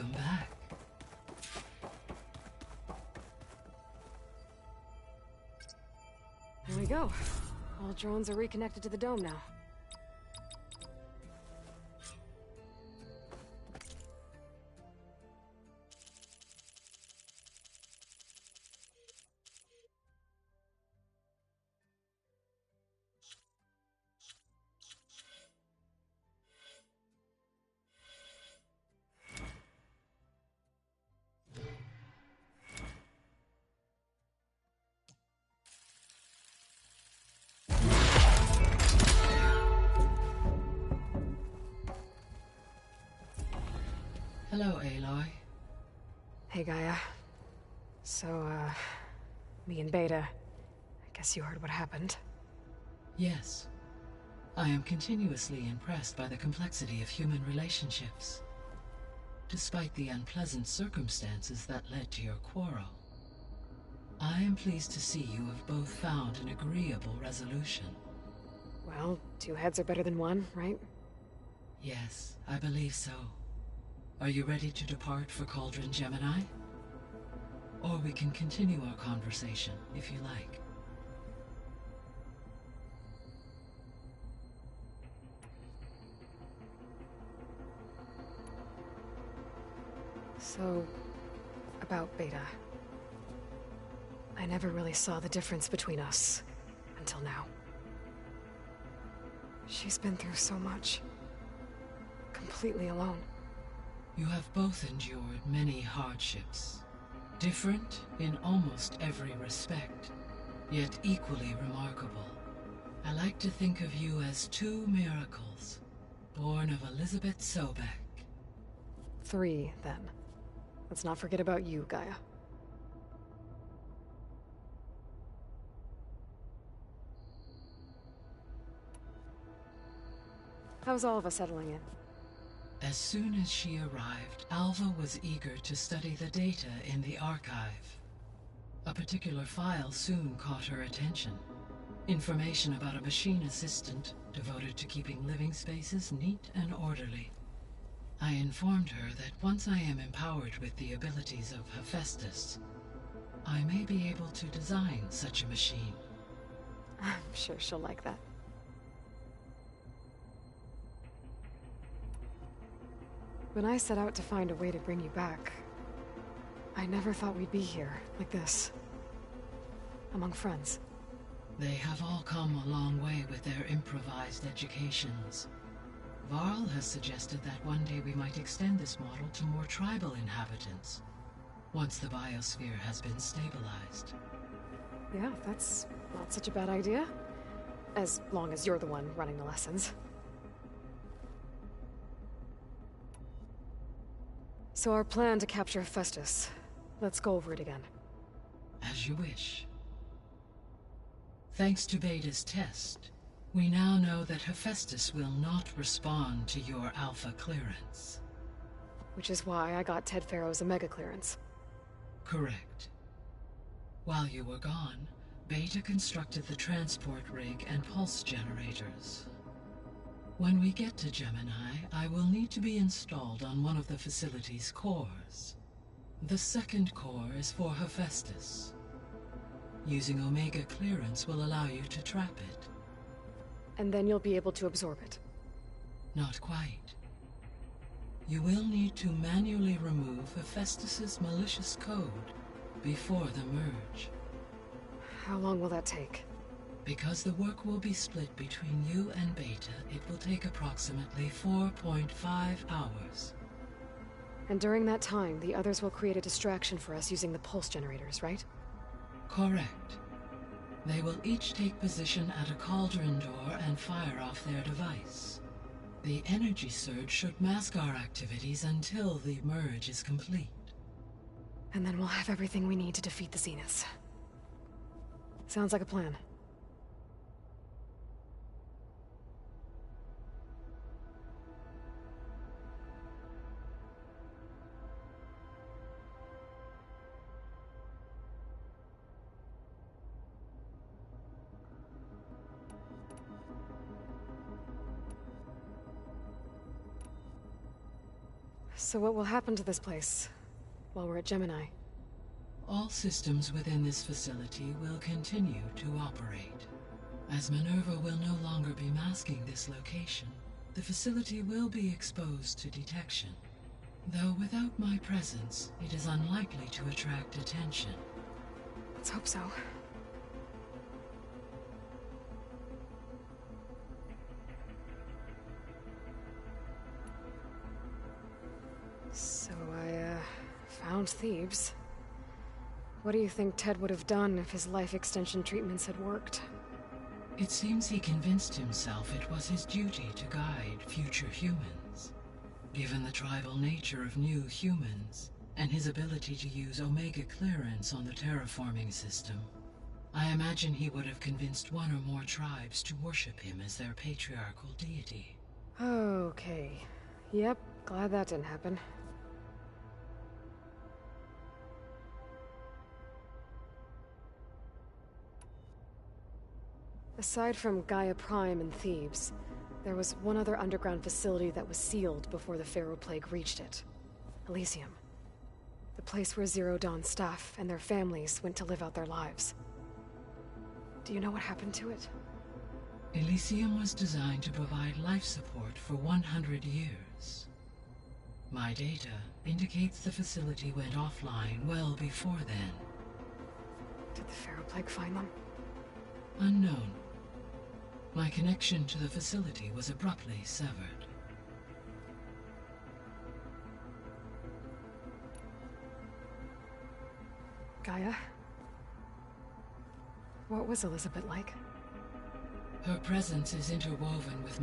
Welcome back. There we go. All drones are reconnected to the dome now. Hello, Aloy. Hey, Gaia. So, me and Beta, I guess you heard what happened. Yes. I am continuously impressed by the complexity of human relationships. Despite the unpleasant circumstances that led to your quarrel, I am pleased to see you have both found an agreeable resolution. Well, two heads are better than one, right? Yes, I believe so. Are you ready to depart for Cauldron Gemini? Or we can continue our conversation, if you like. So, about Beta. I never really saw the difference between us, until now. She's been through so much. Completely alone. You have both endured many hardships. Different in almost every respect, yet equally remarkable. I like to think of you as two miracles, born of Elizabeth Sobek. Three, then. Let's not forget about you, Gaia. How's all of us settling in? As soon as she arrived, Alva was eager to study the data in the archive. A particular file soon caught her attention. Information about a machine assistant devoted to keeping living spaces neat and orderly. I informed her that once I am empowered with the abilities of Hephaestus, I may be able to design such a machine. I'm sure she'll like that. When I set out to find a way to bring you back, I never thought we'd be here, like this. Among friends. They have all come a long way with their improvised educations. Varl has suggested that one day we might extend this model to more tribal inhabitants, once the biosphere has been stabilized. Yeah, that's not such a bad idea. As long as you're the one running the lessons. So our plan to capture Hephaestus. Let's go over it again. As you wish. Thanks to Beta's test, we now know that Hephaestus will not respond to your Alpha clearance. Which is why I got Ted Farrow's Omega clearance. Correct. While you were gone, Beta constructed the transport rig and pulse generators. When we get to Gemini, I will need to be installed on one of the facility's cores. The second core is for Hephaestus. Using Omega clearance will allow you to trap it. And then you'll be able to absorb it. Not quite. You will need to manually remove Hephaestus's malicious code before the merge. How long will that take? Because the work will be split between you and Beta, it will take approximately 4.5 hours. And during that time, the others will create a distraction for us using the pulse generators, right? Correct. They will each take position at a cauldron door and fire off their device. The energy surge should mask our activities until the merge is complete. And then we'll have everything we need to defeat the Zeniths. Sounds like a plan. So what will happen to this place while we're at Gemini? All systems within this facility will continue to operate. As Minerva will no longer be masking this location, the facility will be exposed to detection. Though without my presence, it is unlikely to attract attention. Let's hope so. So I, found Thebes. What do you think Ted would have done if his life extension treatments had worked? It seems he convinced himself it was his duty to guide future humans. Given the tribal nature of new humans, and his ability to use Omega clearance on the terraforming system, I imagine he would have convinced one or more tribes to worship him as their patriarchal deity. Okay. Yep, glad that didn't happen. Aside from Gaia Prime and Thebes, there was one other underground facility that was sealed before the Pharaoh Plague reached it. Elysium. The place where Zero Dawn staff and their families went to live out their lives. Do you know what happened to it? Elysium was designed to provide life support for 100 years. My data indicates the facility went offline well before then. Did the Pharaoh Plague find them? Unknown. My connection to the facility was abruptly severed. Gaia? What was Elizabeth like? Her presence is interwoven with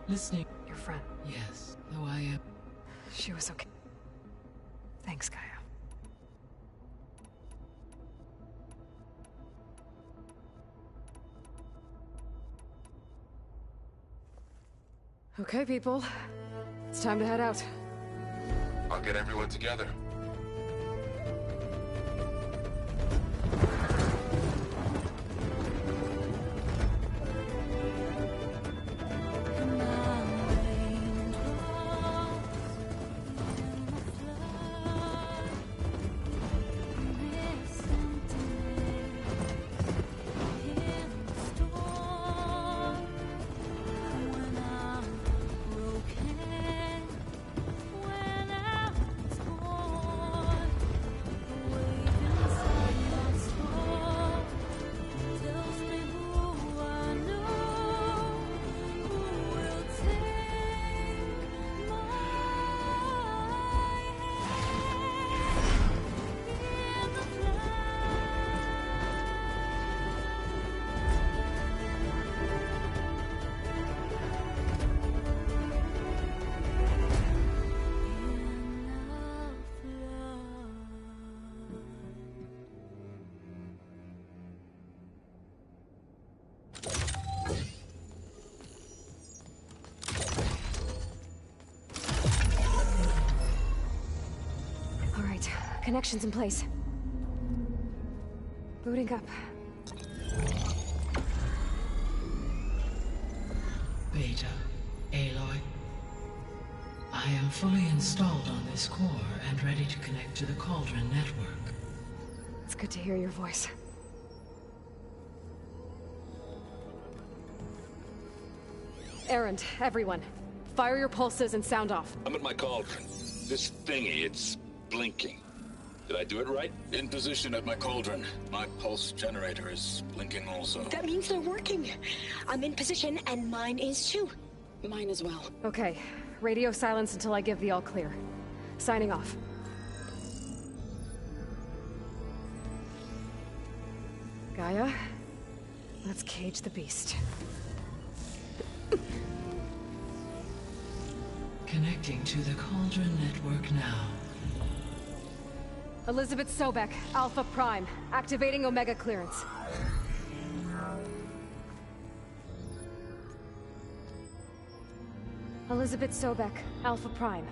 listening. Your friend? Yes, though I am. She was okay. Thanks, Gaia. Okay, people. It's time to head out. I'll get everyone together. Connections in place. Booting up. Beta, Aloy. I am fully installed on this core and ready to connect to the Cauldron network. It's good to hear your voice. Errand, everyone. Fire your pulses and sound off. I'm at my cauldron. This thingy, it's blinking. Did I do it right? In position at my cauldron. My pulse generator is blinking also. That means they're working. I'm in position, and mine is too. Mine as well. Okay. Radio silence until I give the all clear. Signing off. Gaia, let's cage the beast. Connecting to the Cauldron network now. Elizabeth Sobek, Alpha Prime, activating Omega clearance. Elizabeth Sobek, Alpha Prime,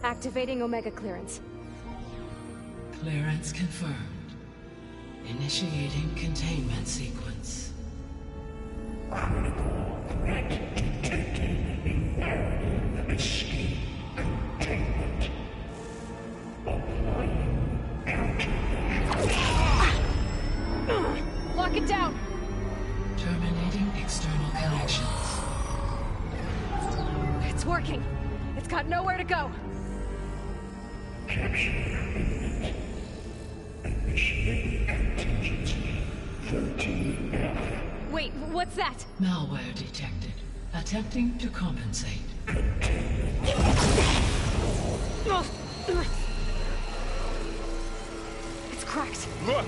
activating Omega clearance. Clearance confirmed. Initiating containment sequence. Critical threat detected. Imperative escape containment. working. It's got nowhere to go. Capture imminent. Initiating contingency 13F. Wait, what's that? Malware detected. Attempting to compensate. It's cracked. Look!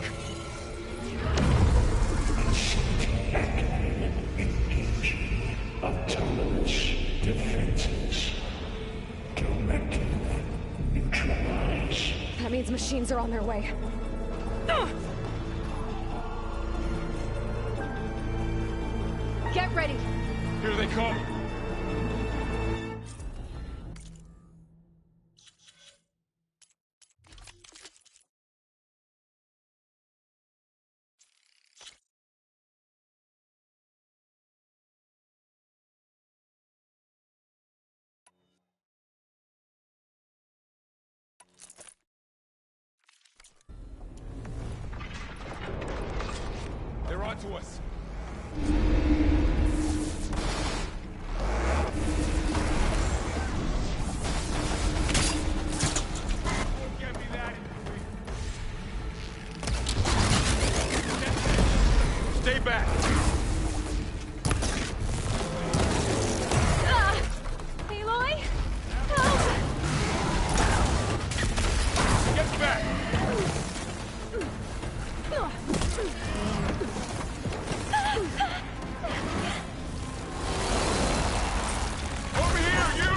Engaging autonomous defenses. Directive neutralize. That means machines are on their way. Get ready. Here they come! They're onto us! Get me that! Stay back! Aloy? Help! Get back! Over here, you!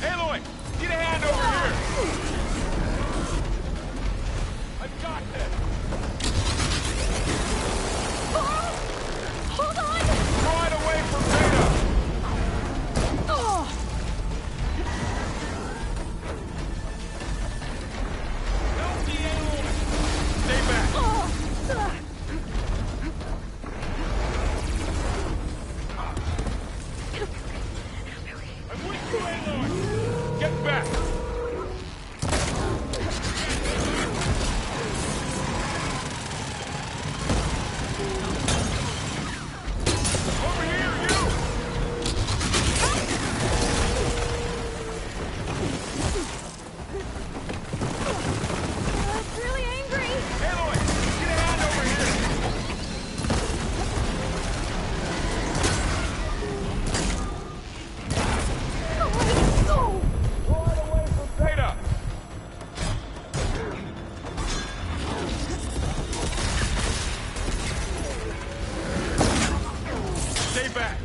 Aloy, get a hand over here! I've got this! Hold on! Right away from Beta! Help me, Aloy! Stay back! I'm with you, Aloy! Get back! Over here, you! It's really angry! Aloy, get a hand over here! Right away from Beta! Stay back!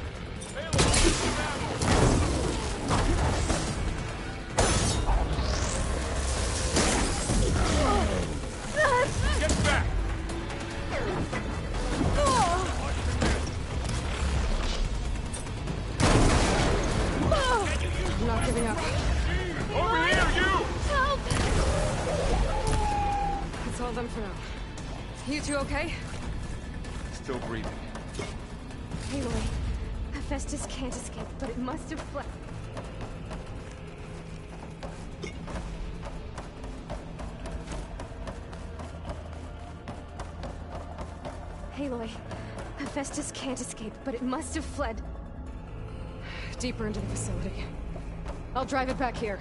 Get back! I'm not giving up. Over here, you! Help! That's all of them for now. You two okay? Still breathing. Aloy, Hephaestus can't escape, but it must have fled. Aloy, Hephaestus can't escape, but it must have fled. Deeper into the facility. I'll drive it back here.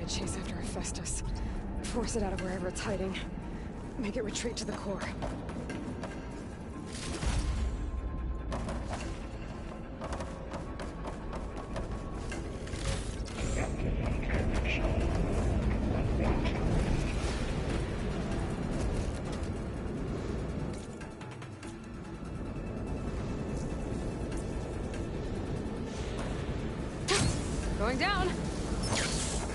Chase after Hephaestus. Force it out of wherever it's hiding. Make it retreat to the core. Going down.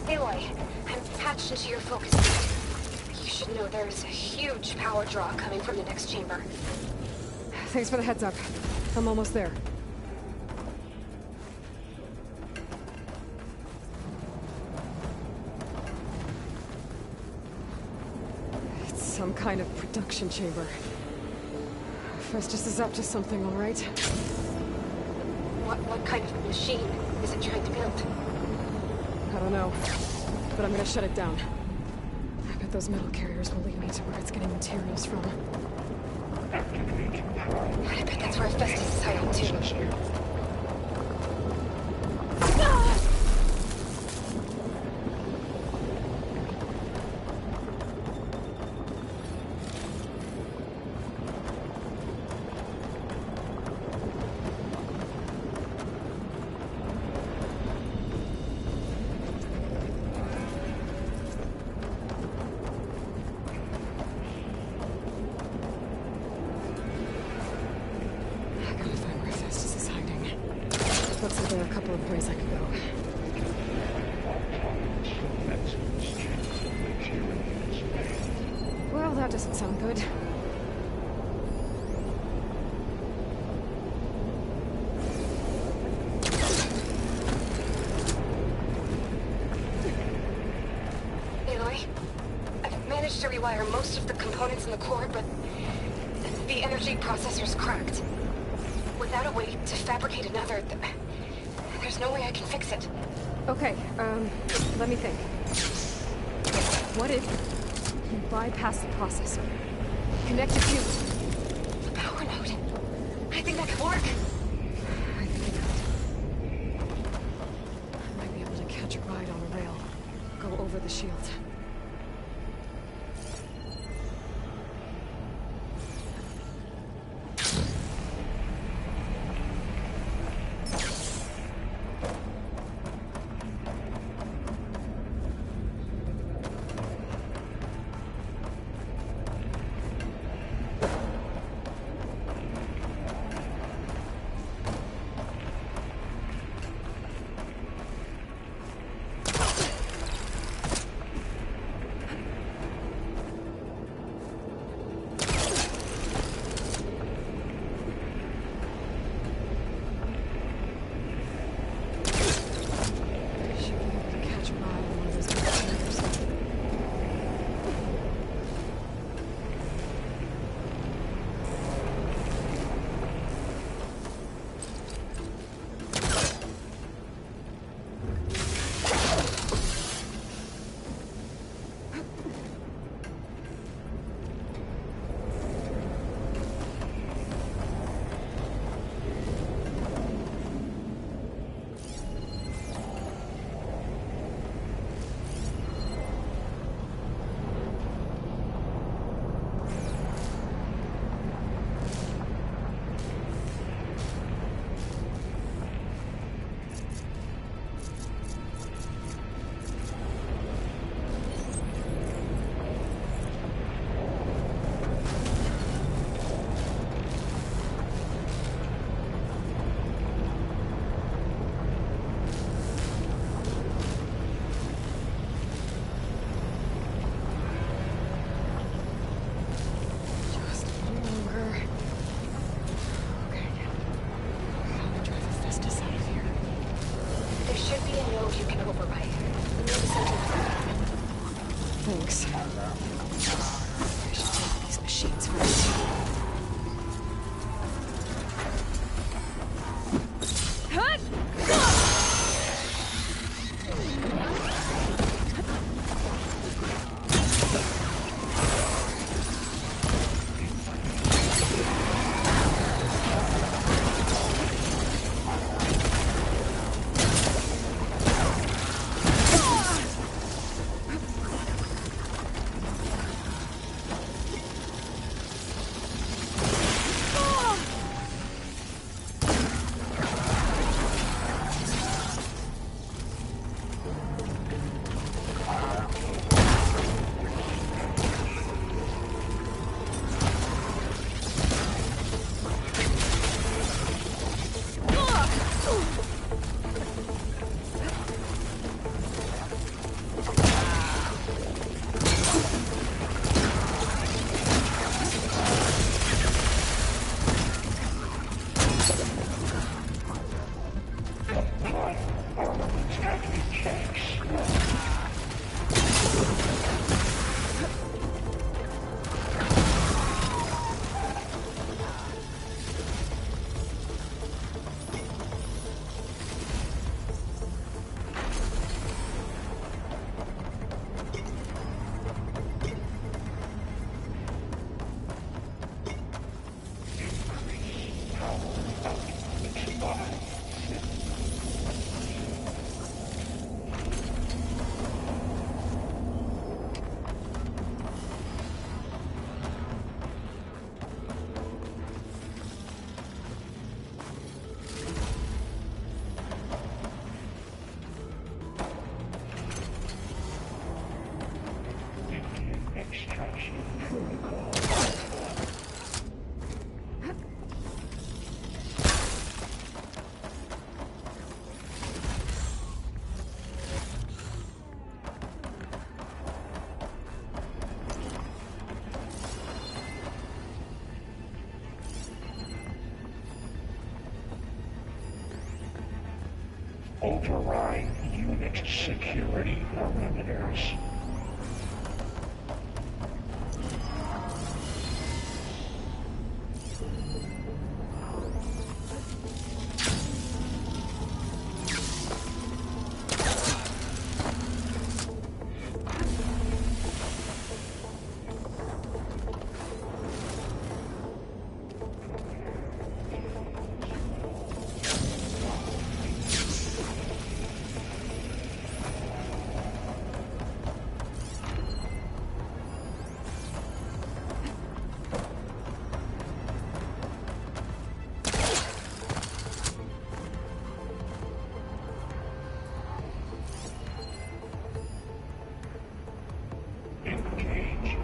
Aloy, I'm patched into your focus point. You should know there's a huge power draw coming from the next chamber. Thanks for the heads up. I'm almost there. It's some kind of production chamber. Festus is up to something, all right? What kind of machine is it trying to build? I don't know, but I'm gonna shut it down. I bet those metal carriers will lead me to where it's getting materials from. I bet that's where Festus is hiding too. Looks like there are a couple of ways I could go. Well, that doesn't sound good. Aloy, I've managed to rewire most of the components in the core, but the energy processor's cracked. Without a way to fabricate another, there's no way I can fix it. Okay, let me think. What if you bypass the processor? Connect a fuse. The power node. I think that could work. I think it could. I might be able to catch a ride on a rail. Go over the shield. Thanks. I should take these machines first. Override unit security parameters.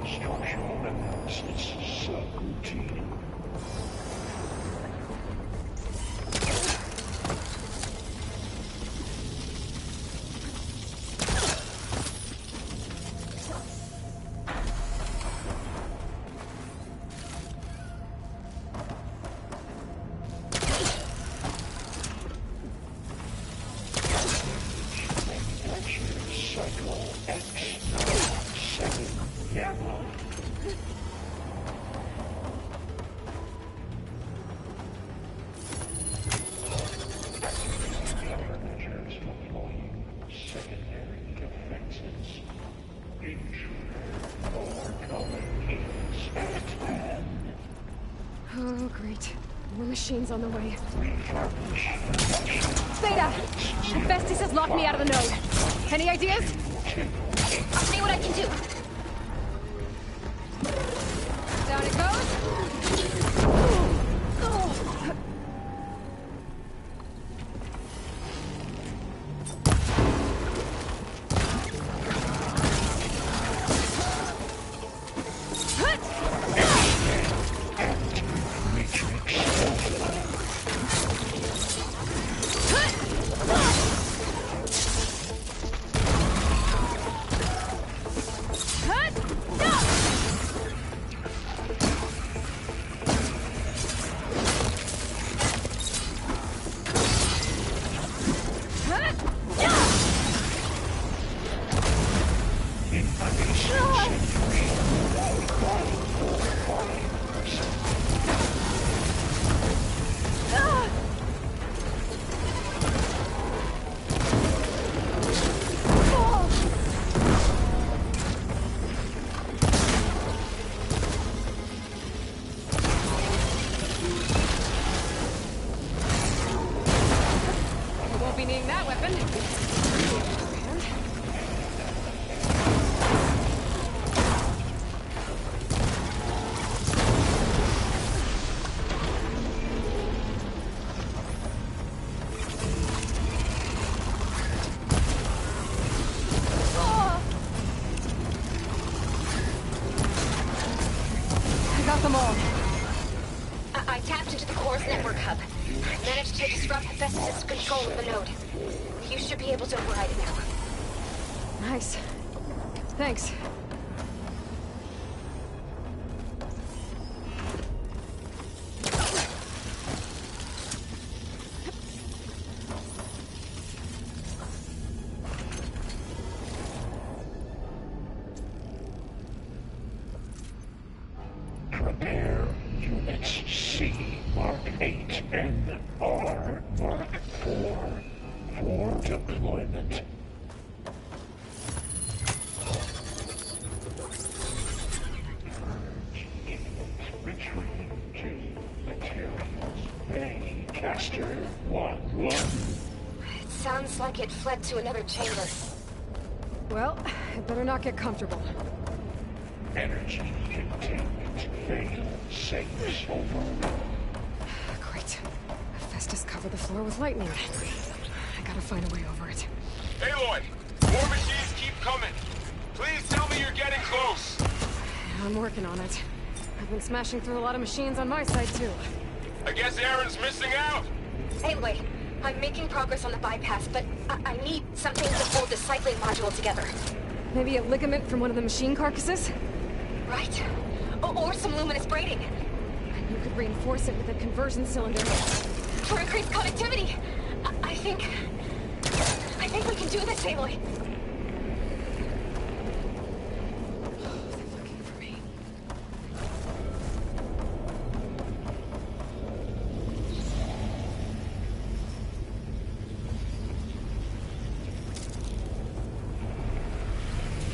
Structural analysis subroutine. Cycle X7 Gamma. Countermeasures deploying secondary defenses. Intruder overcoming is at hand. Oh, great. More machines on the way. Refurbish. Beta! Besties has locked me out of the node. Any ideas? I'll see what I can do. Down it goes. Them all. I tapped into the core's network hub. Managed to disrupt Hephaestus' control of the node. You should be able to override it now. Nice. Thanks. Prepare units C Mark 8 and R Mark 4 for deployment. Retreat to materials. Bay Caster 1-1. It sounds like it fled to another chamber. Well, I better not get comfortable. Energy containment fail. Safes over. Great. Hephaestus covered the floor with lightning. I gotta find a way over it. Aloy! More machines keep coming! Please tell me you're getting close! I'm working on it. I've been smashing through a lot of machines on my side, too. I guess Aaron's missing out! Anyway, I'm making progress on the bypass, but I need something to hold the cycling module together. Maybe a ligament from one of the machine carcasses? Right. Or some luminous braiding. And you could reinforce it with a conversion cylinder. For increased connectivity. I think... think we can do this, Aloy. They're looking for me.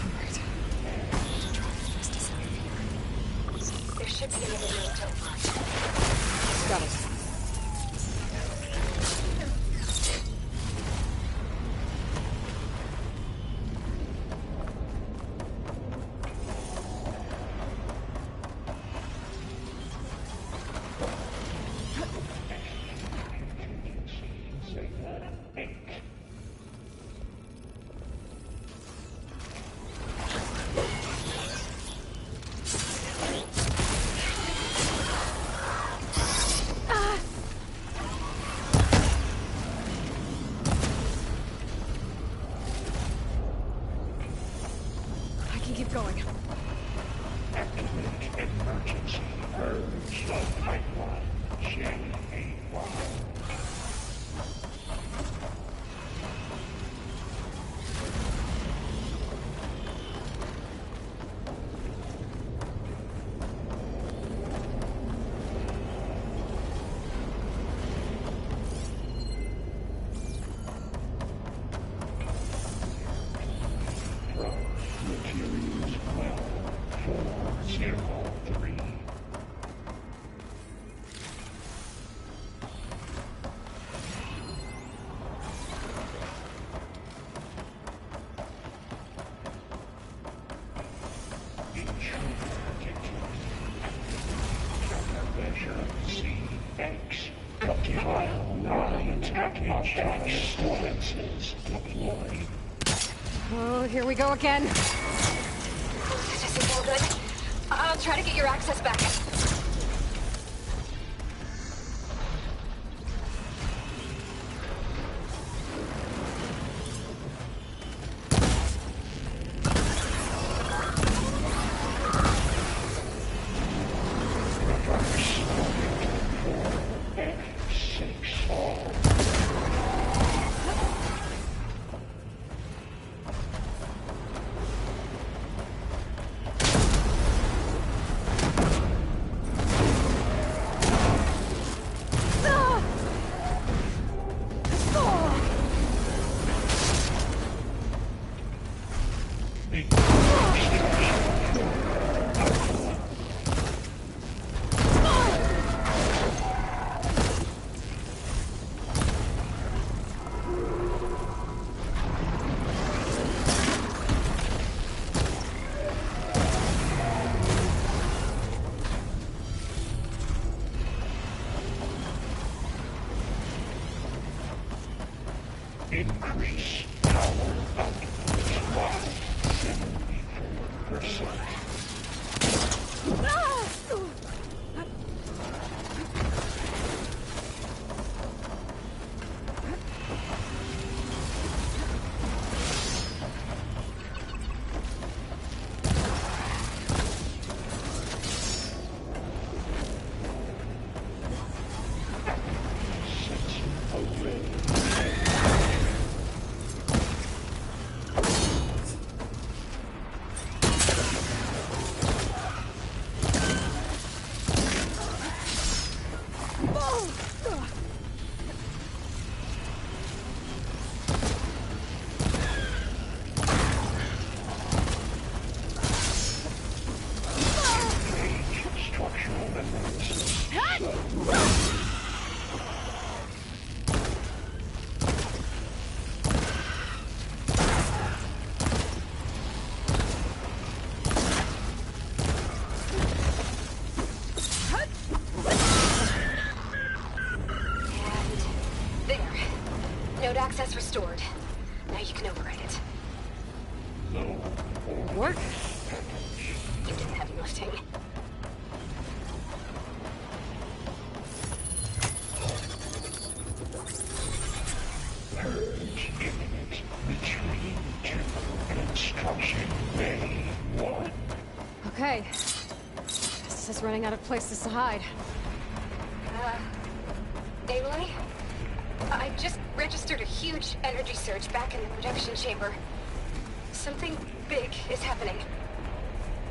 Alright. To try and best us out of here. There should be another node to open. Got it. I can keep going. Activate emergency purge of pipeline J-A-Y. Materials well 403. CX. Pile 9 attack sequences deployed. Oh, here we go again. This is all good. I'll try to get your access back. Increase power output by 74%. Access restored. Now you can override it. Work? You did the heavy lifting. Purge imminent. Retreat to construction bay 1. Okay. This is running out of places to hide. Aloy? I just registered a huge energy surge back in the production chamber. Something big is happening.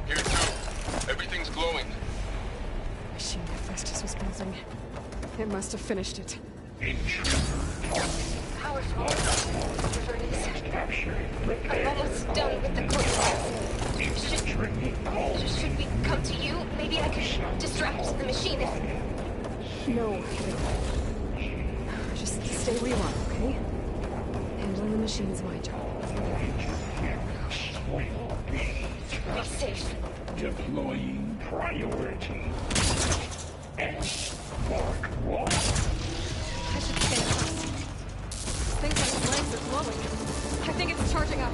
Here too. Everything's glowing. Machine Hephaestus was building. It must have finished it. Powerful. Whatever it is. I'm almost done with the core. Should we come to you? Maybe I could distract the machine if... No. Just stay where you are, okay? Handling the machine's my job. Be safe. Deploying priority. Mark 1. I should stay close. Things like its legs are glowing. I think it's charging up.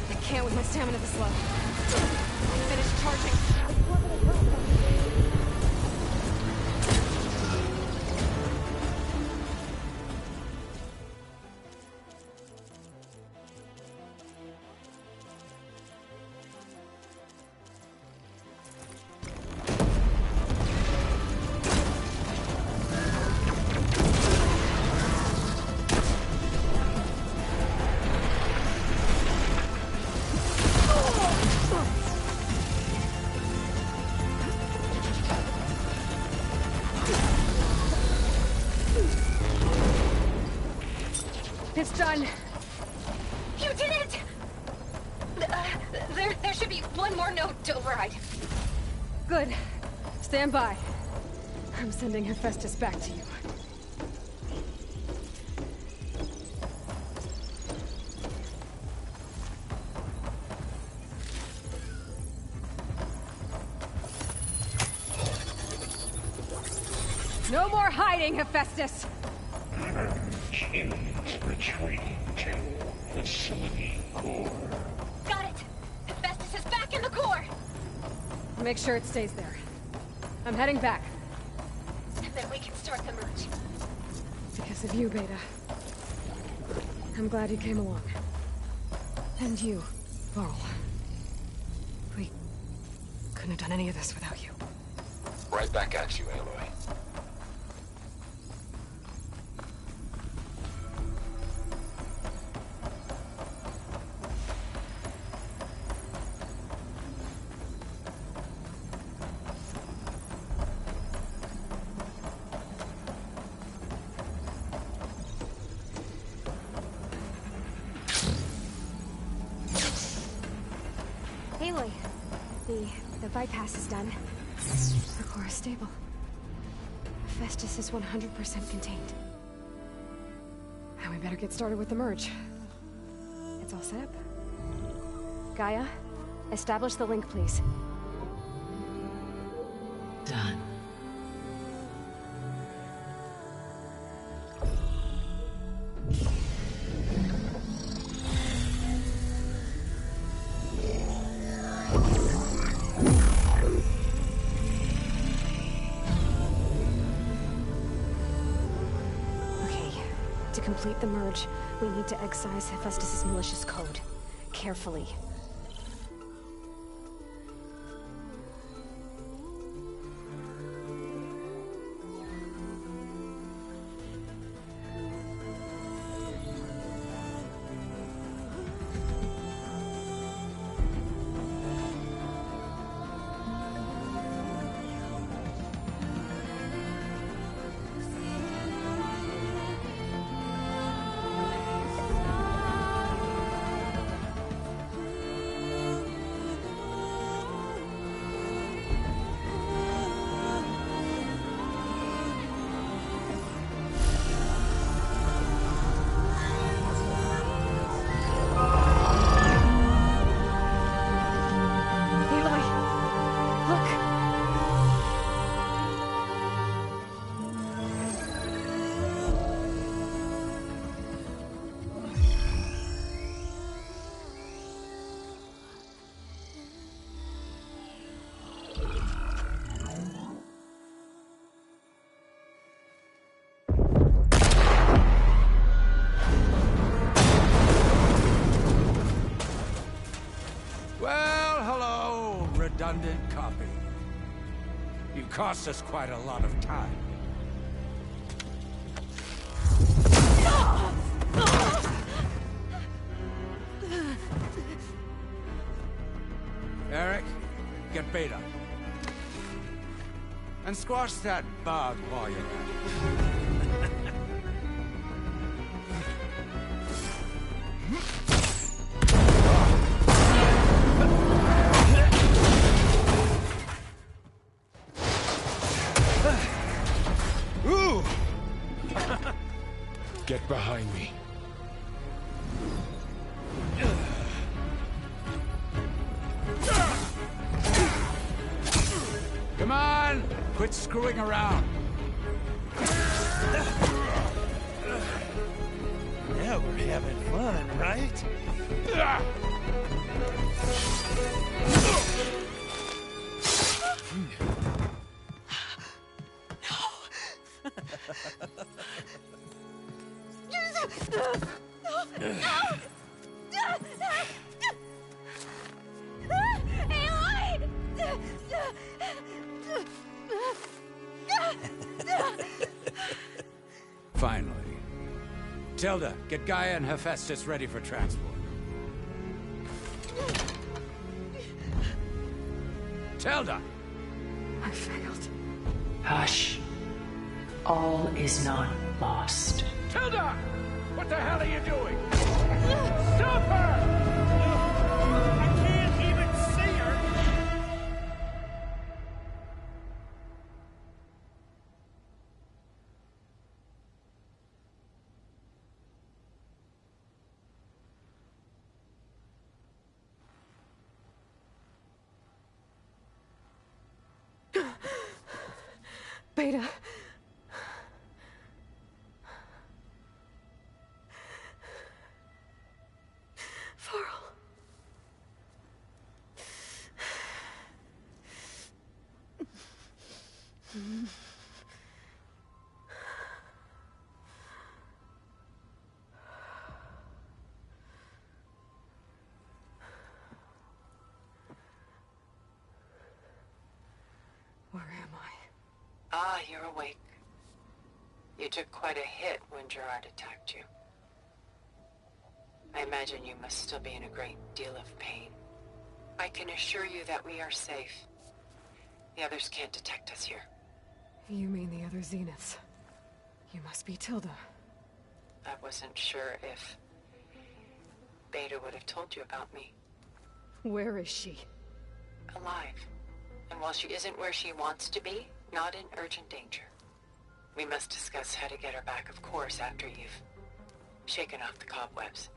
I can't with my stamina this low. I'll finish charging. It's done. You did it! There should be one more node to override. Good. Stand by. I'm sending Hephaestus back to you. No more hiding, Hephaestus! Retreating to facility core. Got it! Hephaestus is back in the core! Make sure it stays there. I'm heading back. And then we can start the merge. Because of you, Beta. I'm glad you came along. And you, Varl. We couldn't have done any of this without you. Right back at you, Aloy. Aloy, the bypass is done. The core is stable. Hephaestus is 100% contained. Now we better get started with the merge. It's all set up. Gaia, establish the link, please. Done. To complete the merge, we need to excise Hephaestus' malicious code. Carefully. redundant copy. You cost us quite a lot of time. Eric, get Beta. And squash that bug while you're at it. Ooh! Get behind me. Come on! Quit screwing around. Now we're having fun, right? Finally. Tilda, get Gaia and Hephaestus ready for transport. Tilda! I failed. Hush. All is not lost. Tilda! What the hell are you doing? Stop her! I can't even see her! Beta. Farrell. Where am I? Ah, you're awake. You took quite a hit when Gerard attacked you. I imagine you must still be in a great deal of pain. I can assure you that we are safe. The others can't detect us here. You mean the other Zeniths? You must be Tilda. I wasn't sure if Beta would have told you about me. Where is she? Alive. And while she isn't where she wants to be, not in urgent danger. We must discuss how to get her back, of course, after you've shaken off the cobwebs.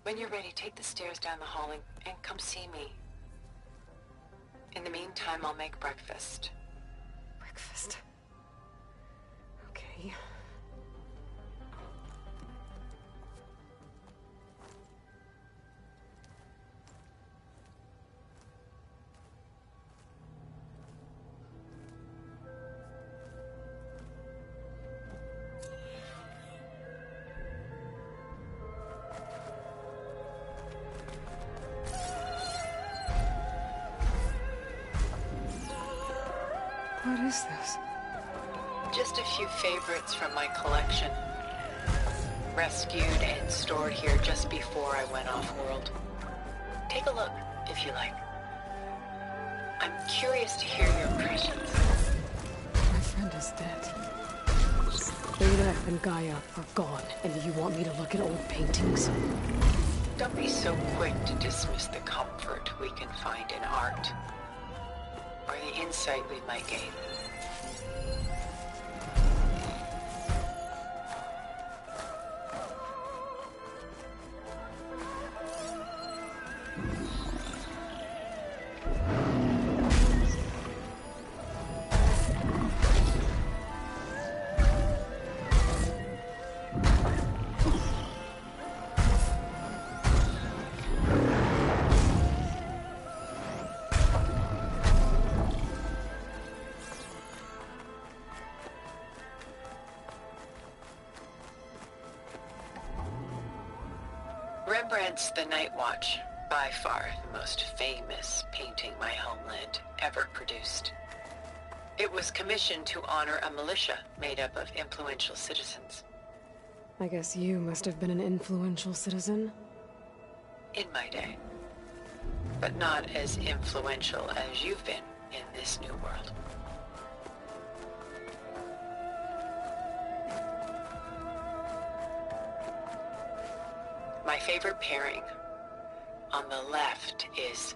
When you're ready, take the stairs down the hall and come see me. In the meantime, I'll make breakfast. Breakfast. Okay. What is this? Just a few favorites from my collection. Rescued and stored here just before I went off-world. Take a look, if you like. I'm curious to hear your impressions. My friend is dead. Beta and Gaia are gone, and you want me to look at old paintings? Don't be so quick to dismiss the comfort we can find in art. Or the insight we might gain. Rembrandt's The Night Watch. By far the most famous painting my homeland ever produced. It was commissioned to honor a militia made up of influential citizens. I guess you must have been an influential citizen. In my day. But not as influential as you've been in this new world. My favorite pairing on the left is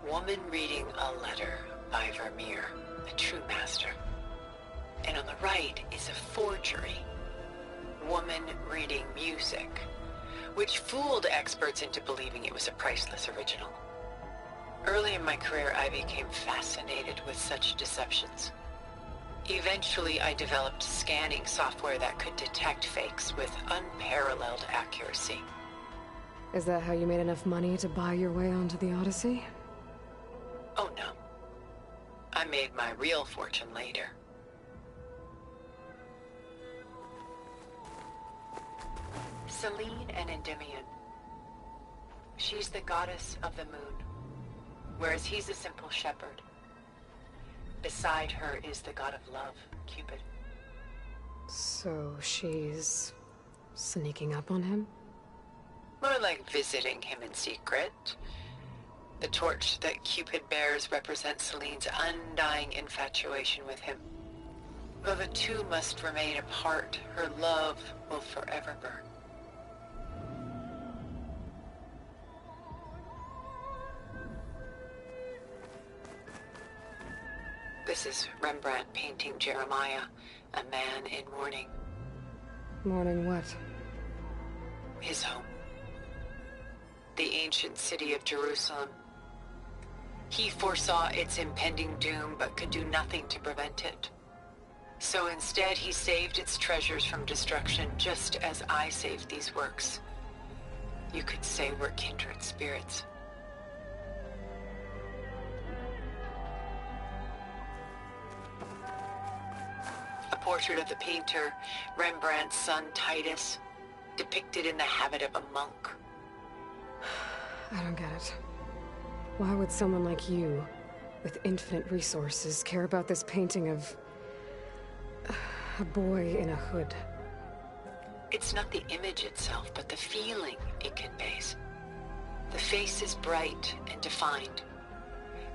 woman reading a letter by Vermeer, a true master. And on the right is a forgery, woman reading music, which fooled experts into believing it was a priceless original. Early in my career, I became fascinated with such deceptions. Eventually, I developed scanning software that could detect fakes with unparalleled accuracy. Is that how you made enough money to buy your way onto the Odyssey? Oh no. I made my real fortune later. Selene and Endymion. She's the goddess of the moon, whereas he's a simple shepherd. Beside her is the god of love, Cupid. So she's sneaking up on him? More like visiting him in secret. The torch that Cupid bears represents Selene's undying infatuation with him. Though the two must remain apart, her love will forever burn. This is Rembrandt painting Jeremiah, a man in mourning. Mourning what? His home. The ancient city of Jerusalem. He foresaw its impending doom, but could do nothing to prevent it. So instead, he saved its treasures from destruction, just as I saved these works. You could say we're kindred spirits. A portrait of the painter, Rembrandt's son Titus, depicted in the habit of a monk. I don't get it. Why would someone like you, with infinite resources, care about this painting of a boy in a hood? It's not the image itself, but the feeling it conveys. The face is bright and defined,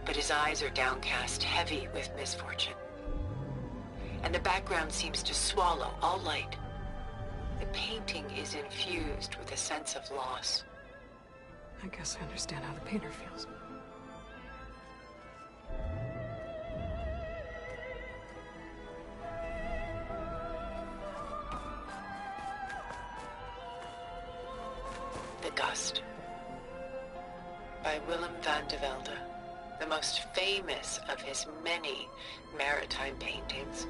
but his eyes are downcast, heavy with misfortune. And the background seems to swallow all light. The painting is infused with a sense of loss. I guess I understand how the painter feels. The Gust by Willem van de Velde, the most famous of his many maritime paintings.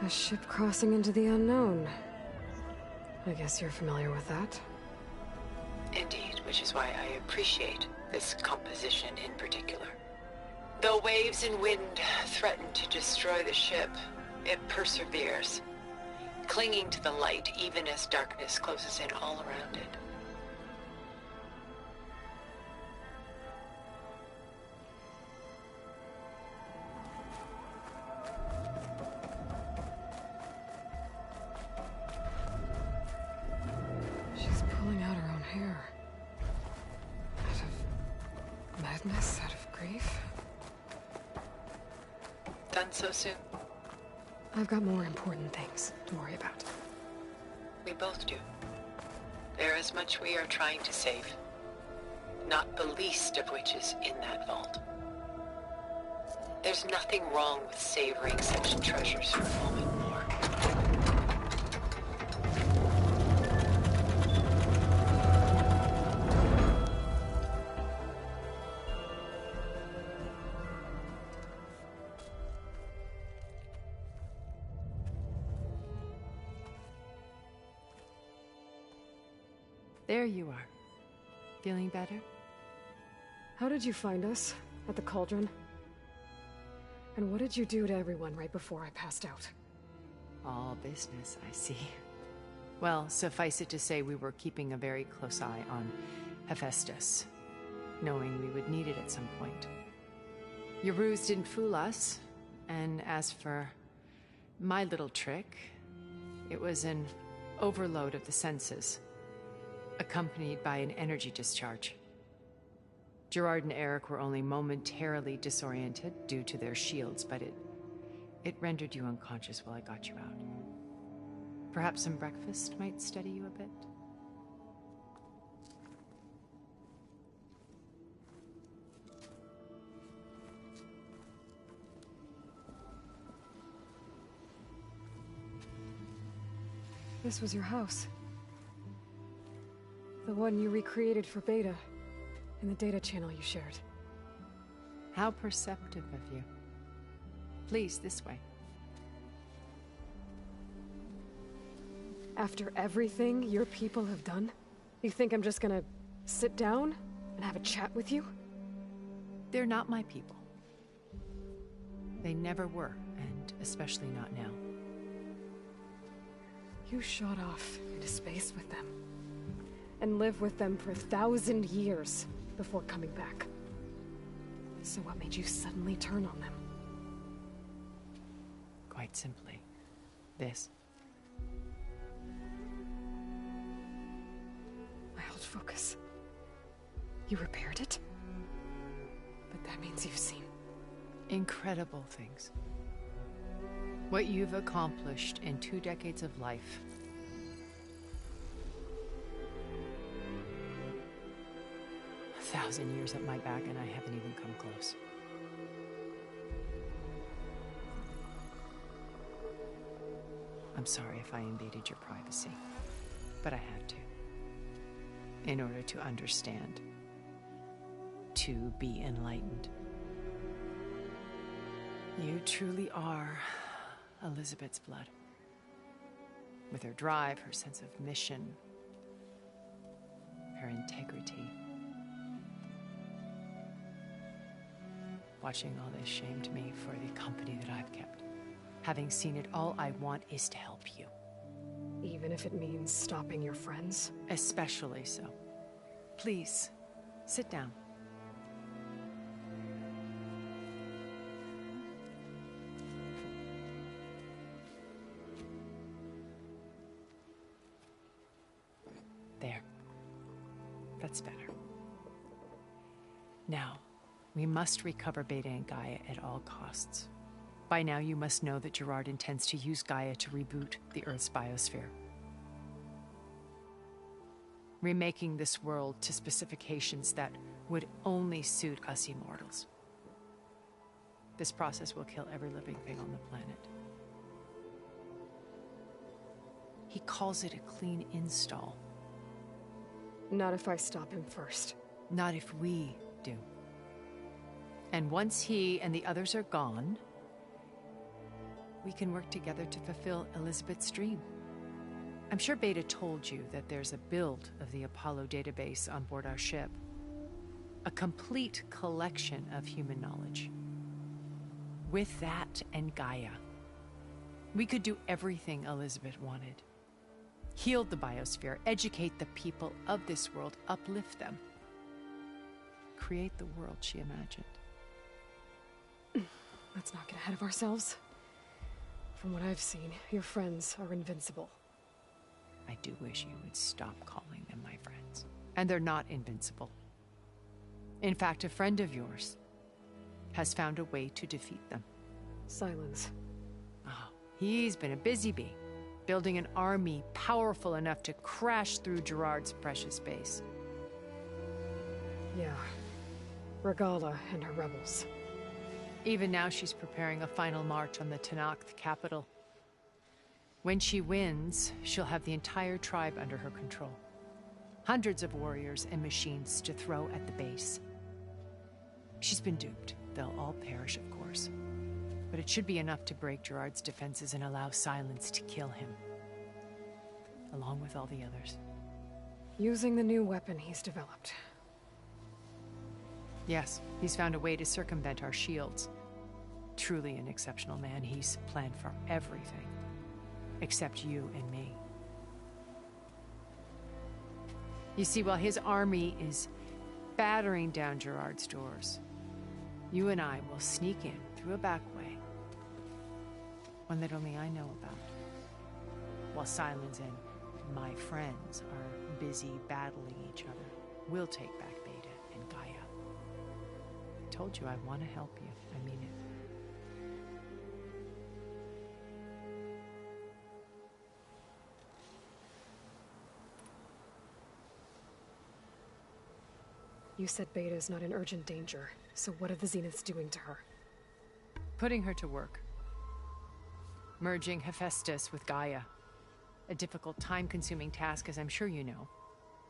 A ship crossing into the unknown. I guess you're familiar with that. Indeed, which is why I appreciate this composition in particular. Though waves and wind threaten to destroy the ship, it perseveres, clinging to the light even as darkness closes in all around it. She's pulling out her own hair. Out of madness, out of grief. Done so soon? I've got more important things to worry about. We both do. There is much we are trying to save, not the least of which is in that vault. There's nothing wrong with savoring such treasures for a moment more. There you are. Feeling better? How did you find us? At the cauldron? And what did you do to everyone right before I passed out? All business, I see. Well, suffice it to say we were keeping a very close eye on Hephaestus, knowing we would need it at some point. Your ruse didn't fool us, and as for my little trick, it was an overload of the senses, accompanied by an energy discharge. Gerard and Eric were only momentarily disoriented due to their shields, but it rendered you unconscious while I got you out. Perhaps some breakfast might steady you a bit? This was your house. The one you recreated for Beta, in the data channel you shared. How perceptive of you. Please, this way. After everything your people have done, you think I'm just gonna sit down and have a chat with you? They're not my people. They never were, and especially not now. You shot off into space with them, and lived with them for 1,000 years before coming back. So what made you suddenly turn on them? Quite simply, this. I held focus. You repaired it? But that means you've seen incredible things. What you've accomplished in 2 decades of life. A 1,000 years at my back and I haven't even come close. I'm sorry if I invaded your privacy, but I had to. In order to understand. To be enlightened. You truly are Elizabeth's blood. With her drive, her sense of mission, her integrity. Watching all this shamed me for the company that I've kept. Having seen it, all I want is to help you. Even if it means stopping your friends? Especially so. Please, sit down. There. That's better. Now, we must recover Beta and Gaia at all costs. By now, you must know that Gerard intends to use Gaia to reboot the Earth's biosphere. Remaking this world to specifications that would only suit us immortals. This process will kill every living thing on the planet. He calls it a clean install. Not if I stop him first. Not if we do. And once he and the others are gone, we can work together to fulfill Elizabeth's dream. I'm sure Beta told you that there's a build of the Apollo database on board our ship. A complete collection of human knowledge. With that and Gaia, we could do everything Elizabeth wanted. Heal the biosphere, educate the people of this world, uplift them. Create the world she imagined. Let's not get ahead of ourselves. From what I've seen, your friends are invincible. I do wish you would stop calling them my friends. And they're not invincible. In fact, a friend of yours has found a way to defeat them. Silence. Oh, he's been a busy bee, building an army powerful enough to crash through Gerard's precious base. Yeah. Regala and her rebels. Even now, she's preparing a final march on the Tenakth capital. When she wins, she'll have the entire tribe under her control. Hundreds of warriors and machines to throw at the base. She's been duped. They'll all perish, of course. But it should be enough to break Gerard's defenses and allow Silence to kill him. Along with all the others. Using the new weapon he's developed. Yes, he's found a way to circumvent our shields. Truly an exceptional man. He's planned for everything. Except you and me. You see, while his army is battering down Gerard's doors, you and I will sneak in through a back way, one that only I know about, while Silence and my friends are busy battling each other. We'll take back Beta and Gaia. I told you I want to help you. I mean it. You said Beta is not in urgent danger, so what are the Zeniths doing to her? Putting her to work. Merging Hephaestus with Gaia. A difficult, time-consuming task, as I'm sure you know.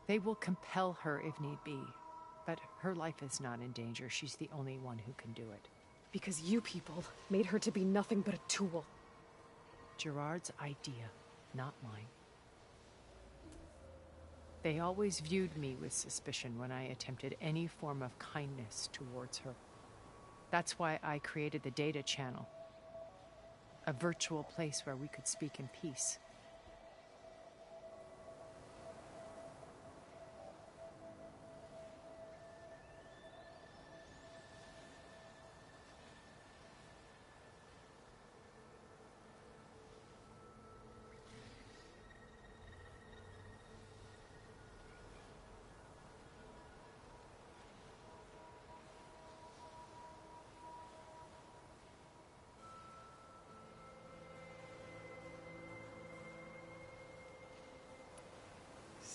They will compel her if need be, but her life is not in danger. She's the only one who can do it. Because you people made her to be nothing but a tool. Gerard's idea, not mine. They always viewed me with suspicion when I attempted any form of kindness towards her. That's why I created the data channel. A virtual place where we could speak in peace.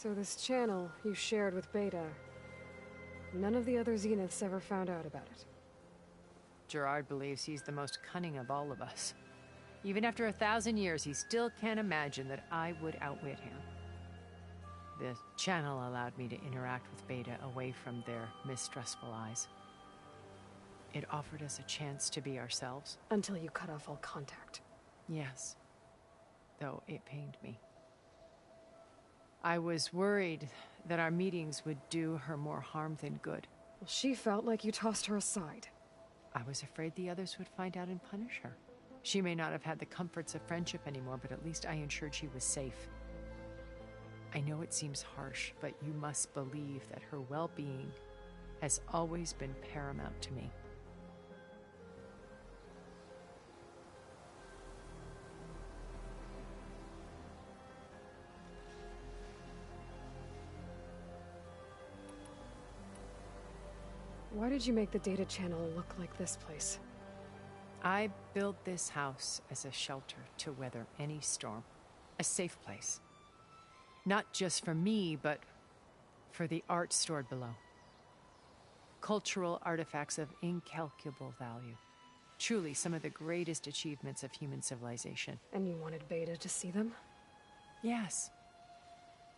So this channel you shared with Beta, none of the other Zeniths ever found out about it. Gerard believes he's the most cunning of all of us. Even after 1,000 years, he still can't imagine that I would outwit him. The channel allowed me to interact with Beta away from their mistrustful eyes. It offered us a chance to be ourselves. Until you cut off all contact. Yes. Though it pained me. I was worried that our meetings would do her more harm than good. Well, she felt like you tossed her aside. I was afraid the others would find out and punish her. She may not have had the comforts of friendship anymore, but at least I ensured she was safe. I know it seems harsh, but you must believe that her well-being has always been paramount to me. Why did you make the data channel look like this place? I built this house as a shelter to weather any storm. A safe place. Not just for me, but for the art stored below. Cultural artifacts of incalculable value. Truly some of the greatest achievements of human civilization. And you wanted Beta to see them? Yes.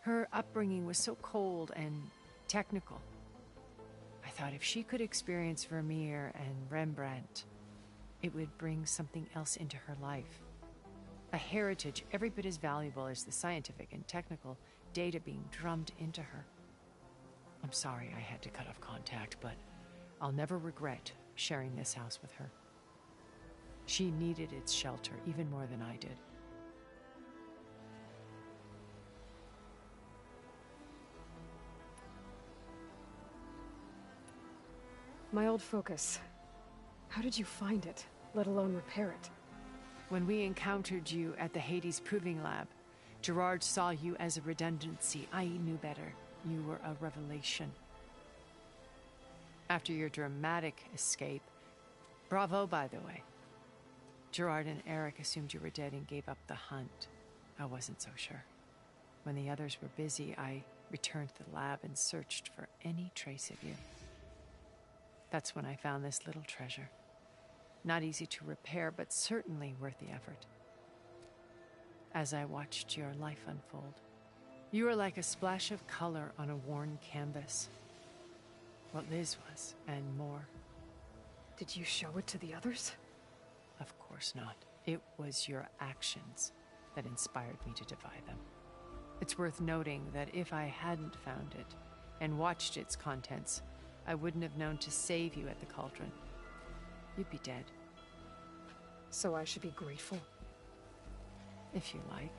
Her upbringing was so cold and technical. I thought if she could experience Vermeer and Rembrandt, it would bring something else into her life. A heritage every bit as valuable as the scientific and technical data being drummed into her. I'm sorry I had to cut off contact, but I'll never regret sharing this house with her. She needed its shelter even more than I did. My old focus. How did you find it, let alone repair it? When we encountered you at the Hades Proving Lab, Gerard saw you as a redundancy. I knew better. You were a revelation. After your dramatic escape, bravo, by the way. Gerard and Eric assumed you were dead and gave up the hunt. I wasn't so sure. When the others were busy, I returned to the lab and searched for any trace of you. That's when I found this little treasure. Not easy to repair, but certainly worth the effort. As I watched your life unfold, you were like a splash of color on a worn canvas. What Liz was, and more. Did you show it to the others? Of course not. It was your actions that inspired me to defy them. It's worth noting that if I hadn't found it and watched its contents, I wouldn't have known to save you at the cauldron. You'd be dead. So I should be grateful? If you like.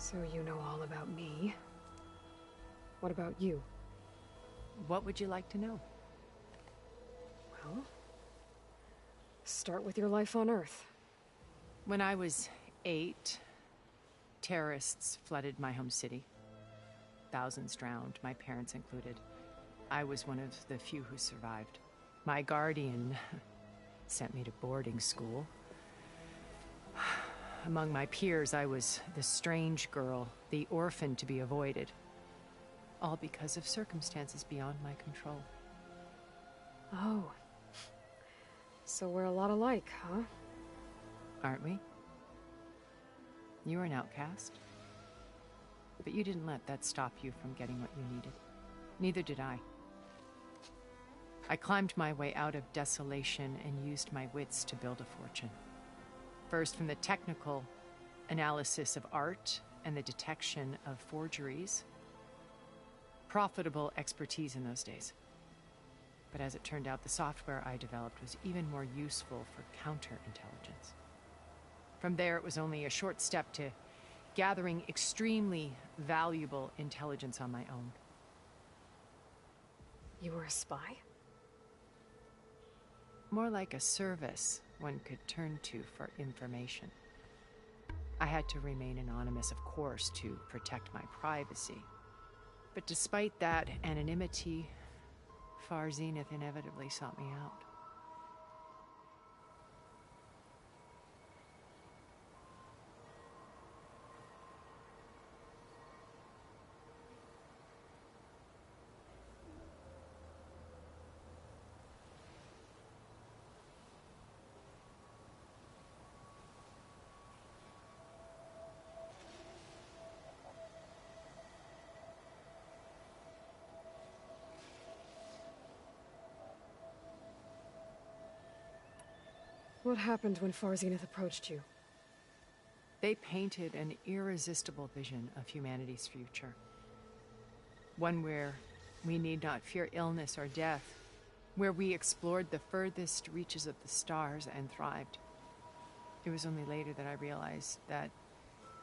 So you know all about me. What about you? What would you like to know? Well, start with your life on Earth. When I was 8, terrorists flooded my home city. Thousands drowned, my parents included. I was one of the few who survived. My guardian sent me to boarding school. Among my peers, I was the strange girl, the orphan to be avoided. All because of circumstances beyond my control. Oh. So we're a lot alike, huh? Aren't we? You were an outcast. But you didn't let that stop you from getting what you needed. Neither did I. I climbed my way out of desolation and used my wits to build a fortune. First from the technical analysis of art and the detection of forgeries. Profitable expertise in those days. But as it turned out, the software I developed was even more useful for counterintelligence. From there, it was only a short step to gathering extremely valuable intelligence on my own. You were a spy? More like a service one could turn to for information. I had to remain anonymous, of course, to protect my privacy. But despite that anonymity, Far Zenith inevitably sought me out. What happened when Far Zenith approached you? They painted an irresistible vision of humanity's future. One where we need not fear illness or death, where we explored the furthest reaches of the stars and thrived. It was only later that I realized that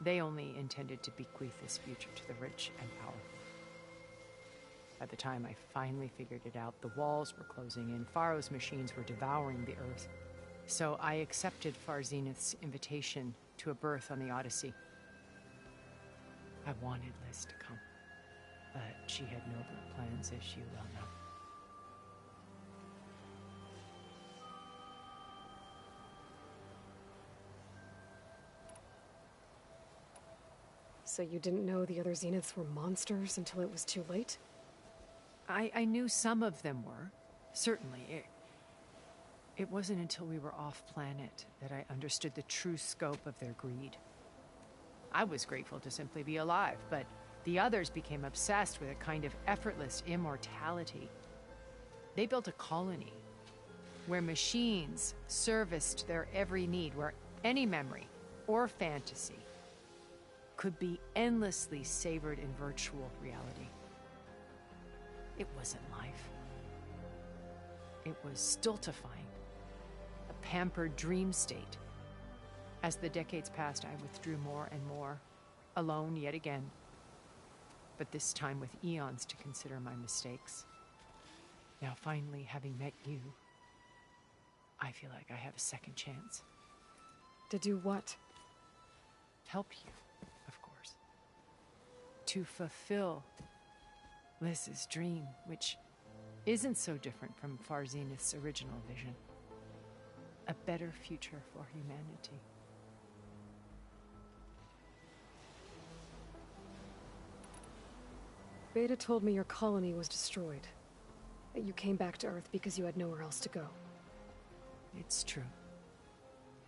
they only intended to bequeath this future to the rich and powerful. By the time I finally figured it out, the walls were closing in, Pharaoh's machines were devouring the Earth. So I accepted Far Zenith's invitation to a berth on the Odyssey. I wanted Liz to come, but she had nobler plans, as you well know. So you didn't know the other Zeniths were monsters until it was too late? I knew some of them were, certainly. It wasn't until we were off-planet that I understood the true scope of their greed. I was grateful to simply be alive, but the others became obsessed with a kind of effortless immortality. They built a colony where machines serviced their every need, where any memory or fantasy could be endlessly savored in virtual reality. It wasn't life. It was stultifying. A pampered dream state. As the decades passed, I withdrew more and more, alone yet again, but this time with eons to consider my mistakes. Now finally, having met you, I feel like I have a second chance. To do what? Help you, of course. To fulfill Liz's dream, which isn't so different from Far Zenith's original vision. A better future for humanity. Beta told me your colony was destroyed. That you came back to Earth because you had nowhere else to go. It's true.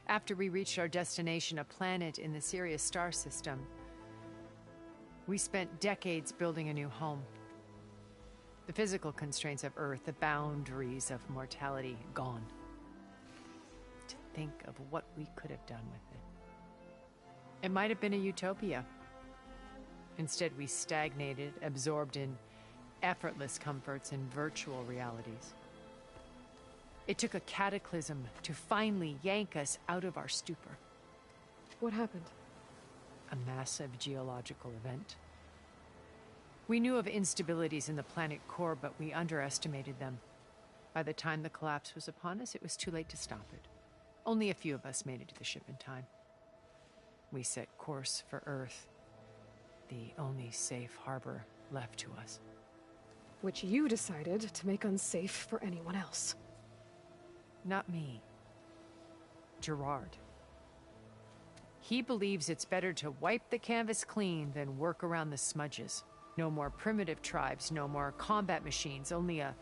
After we reached our destination, a planet in the Sirius star system, we spent decades building a new home. The physical constraints of Earth, the boundaries of mortality, gone. To think of what we could have done with it. It might have been a utopia. Instead, we stagnated, absorbed in effortless comforts and virtual realities. It took a cataclysm to finally yank us out of our stupor. What happened? A massive geological event. We knew of instabilities in the planet core, but we underestimated them. By the time the collapse was upon us, it was too late to stop it. Only a few of us made it to the ship in time. We set course for Earth, the only safe harbor left to us. Which you decided to make unsafe for anyone else. Not me. Gerard. He believes it's better to wipe the canvas clean than work around the smudges. No more primitive tribes, no more combat machines, only a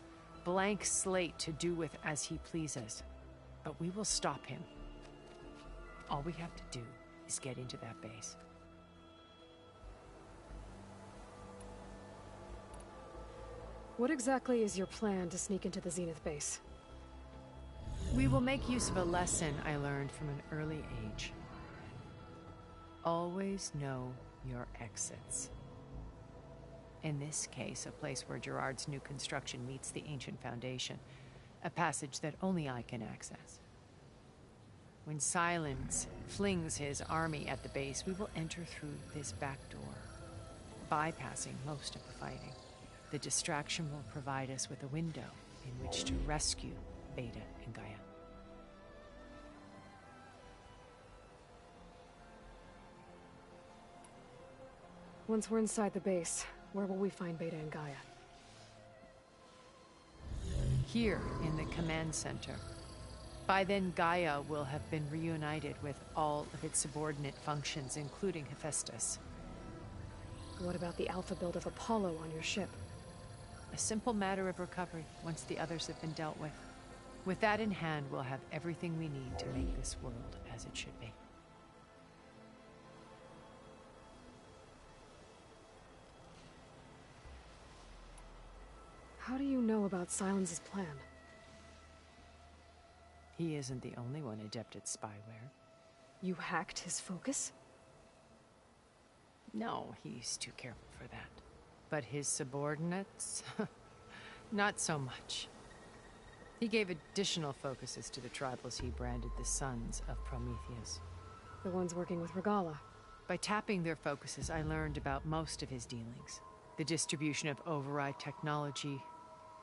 blank slate to do with as he pleases. But we will stop him. All we have to do is get into that base. What exactly is your plan to sneak into the Zenith base? We will make use of a lesson I learned from an early age. Always know your exits. In this case, a place where Gerard's new construction meets the ancient foundation, a passage that only I can access. When Silence flings his army at the base, we will enter through this back door, bypassing most of the fighting. The distraction will provide us with a window in which to rescue Beta and Gaia. Once we're inside the base, where will we find Beta and Gaia? Here in the command center. By then, Gaia will have been reunited with all of its subordinate functions, including Hephaestus. What about the alpha build of Apollo on your ship? A simple matter of recovery once the others have been dealt with. With that in hand, we'll have everything we need to make this world as it should be. How do you know about Silence's plan? He isn't the only one adept at spyware. You hacked his focus? No, he's too careful for that. But his subordinates? Not so much. He gave additional focuses to the tribals he branded the Sons of Prometheus. The ones working with Regala. By tapping their focuses, I learned about most of his dealings. The distribution of override technology,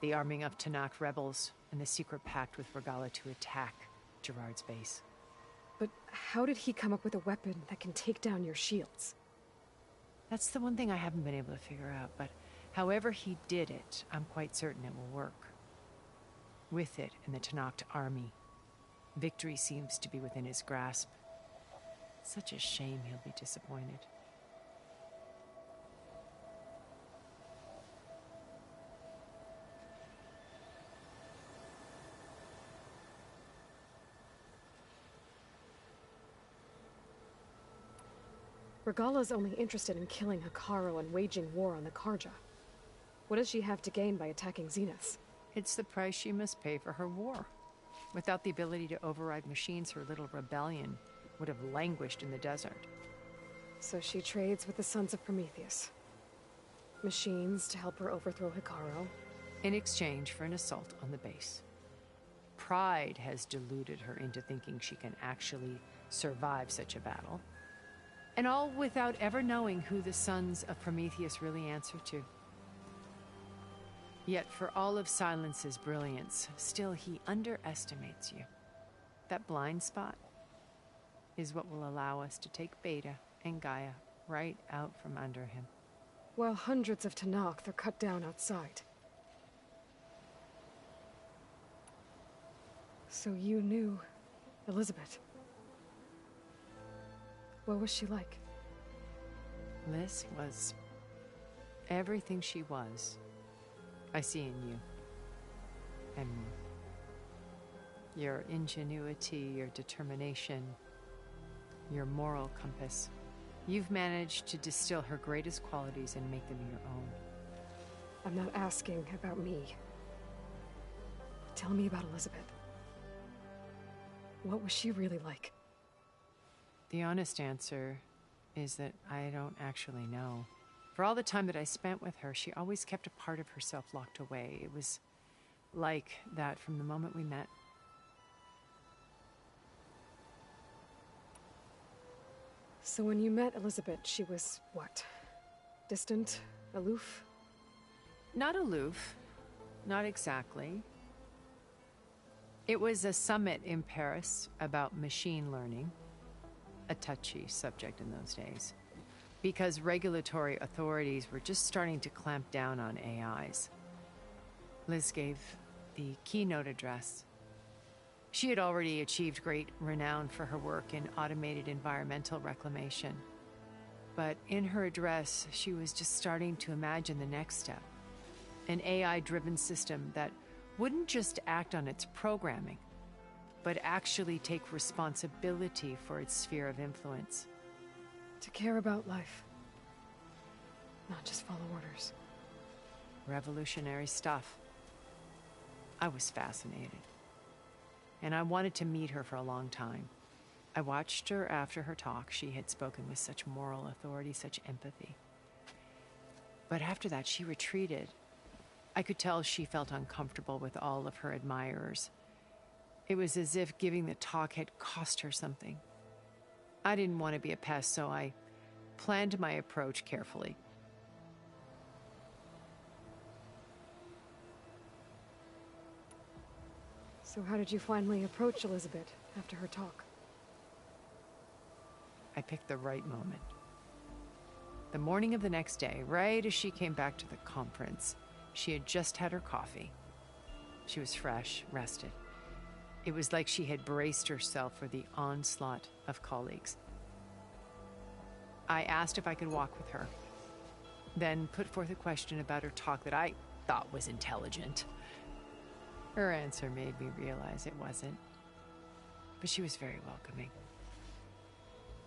the arming of Tanakh rebels, and the secret pact with Regala to attack Gerard's base. But how did he come up with a weapon that can take down your shields? That's the one thing I haven't been able to figure out, but however he did it, I'm quite certain it will work. With it and the Tanakh army, victory seems to be within his grasp. Such a shame he'll be disappointed. Regala's only interested in killing Hekarro and waging war on the Karja. What does she have to gain by attacking Zeniths? It's the price she must pay for her war. Without the ability to override machines, her little rebellion would have languished in the desert. So she trades with the Sons of Prometheus. Machines to help her overthrow Hekarro. In exchange for an assault on the base. Pride has deluded her into thinking she can actually survive such a battle. And all without ever knowing who the Sons of Prometheus really answer to. Yet for all of Silence's brilliance, still he underestimates you. That blind spot is what will allow us to take Beta and Gaia right out from under him. While hundreds of Tanakh are cut down outside. So you knew Elizabeth. What was she like? Liz was everything she was. I see in you. And more. Your ingenuity, your determination, your moral compass. You've managed to distill her greatest qualities and make them your own. I'm not asking about me. Tell me about Elizabeth. What was she really like? The honest answer is that I don't actually know. For all the time that I spent with her, she always kept a part of herself locked away. It was like that from the moment we met. So when you met Elizabeth, she was what? Distant? Aloof? Not aloof. Not exactly. It was a summit in Paris about machine learning, a touchy subject in those days, because regulatory authorities were just starting to clamp down on AIs. Liz gave the keynote address. She had already achieved great renown for her work in automated environmental reclamation. But in her address, she was just starting to imagine the next step. An AI-driven system that wouldn't just act on its programming, but actually take responsibility for its sphere of influence. To care about life. Not just follow orders. Revolutionary stuff. I was fascinated. And I wanted to meet her for a long time. I watched her after her talk. She had spoken with such moral authority, such empathy. But after that, she retreated. I could tell she felt uncomfortable with all of her admirers. It was as if giving the talk had cost her something. I didn't want to be a pest, so I planned my approach carefully. So how did you finally approach Elizabeth after her talk? I picked the right moment. The morning of the next day, right as she came back to the conference, she had just had her coffee. She was fresh, rested. It was like she had braced herself for the onslaught of colleagues. I asked if I could walk with her, then put forth a question about her talk that I thought was intelligent. Her answer made me realize it wasn't, but she was very welcoming.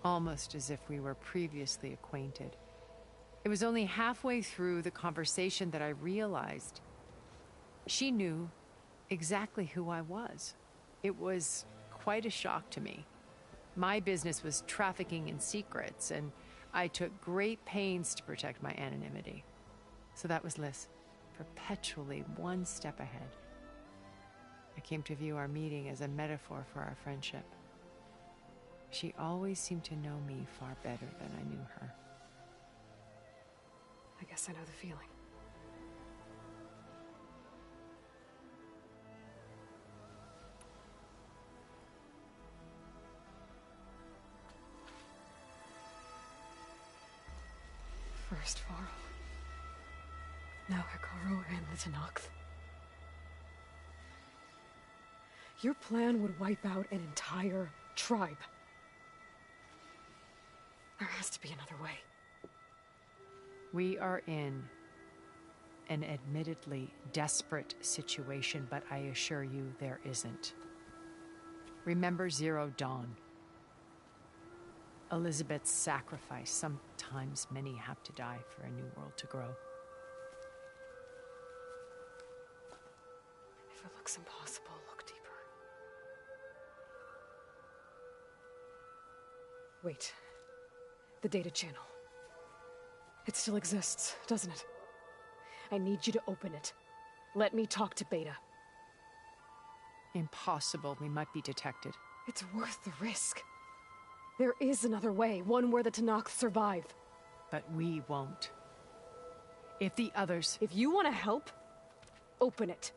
Almost as if we were previously acquainted. It was only halfway through the conversation that I realized she knew exactly who I was. It was quite a shock to me. My business was trafficking in secrets, and I took great pains to protect my anonymity. So that was Liz, perpetually one step ahead. I came to view our meeting as a metaphor for our friendship. She always seemed to know me far better than I knew her. I guess I know the feeling. First Faro. Now Hikaru and the Tenakth. Your plan would wipe out an entire tribe. There has to be another way. We are in an admittedly desperate situation, but I assure you there isn't. Remember Zero Dawn. Elizabeth's sacrifice. Sometimes many have to die for a new world to grow. If it looks impossible, look deeper. Wait. The data channel. It still exists, doesn't it? I need you to open it. Let me talk to Beta. Impossible. We might be detected. It's worth the risk. There is another way, one where the Tenakth survive. But we won't. If the others... If you want to help, open it.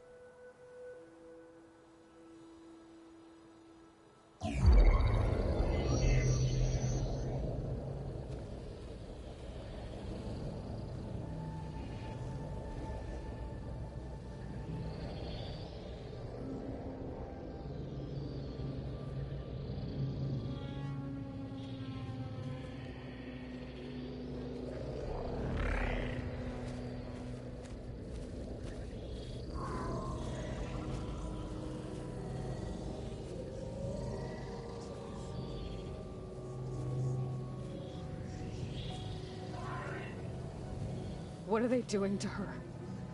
What are they doing to her?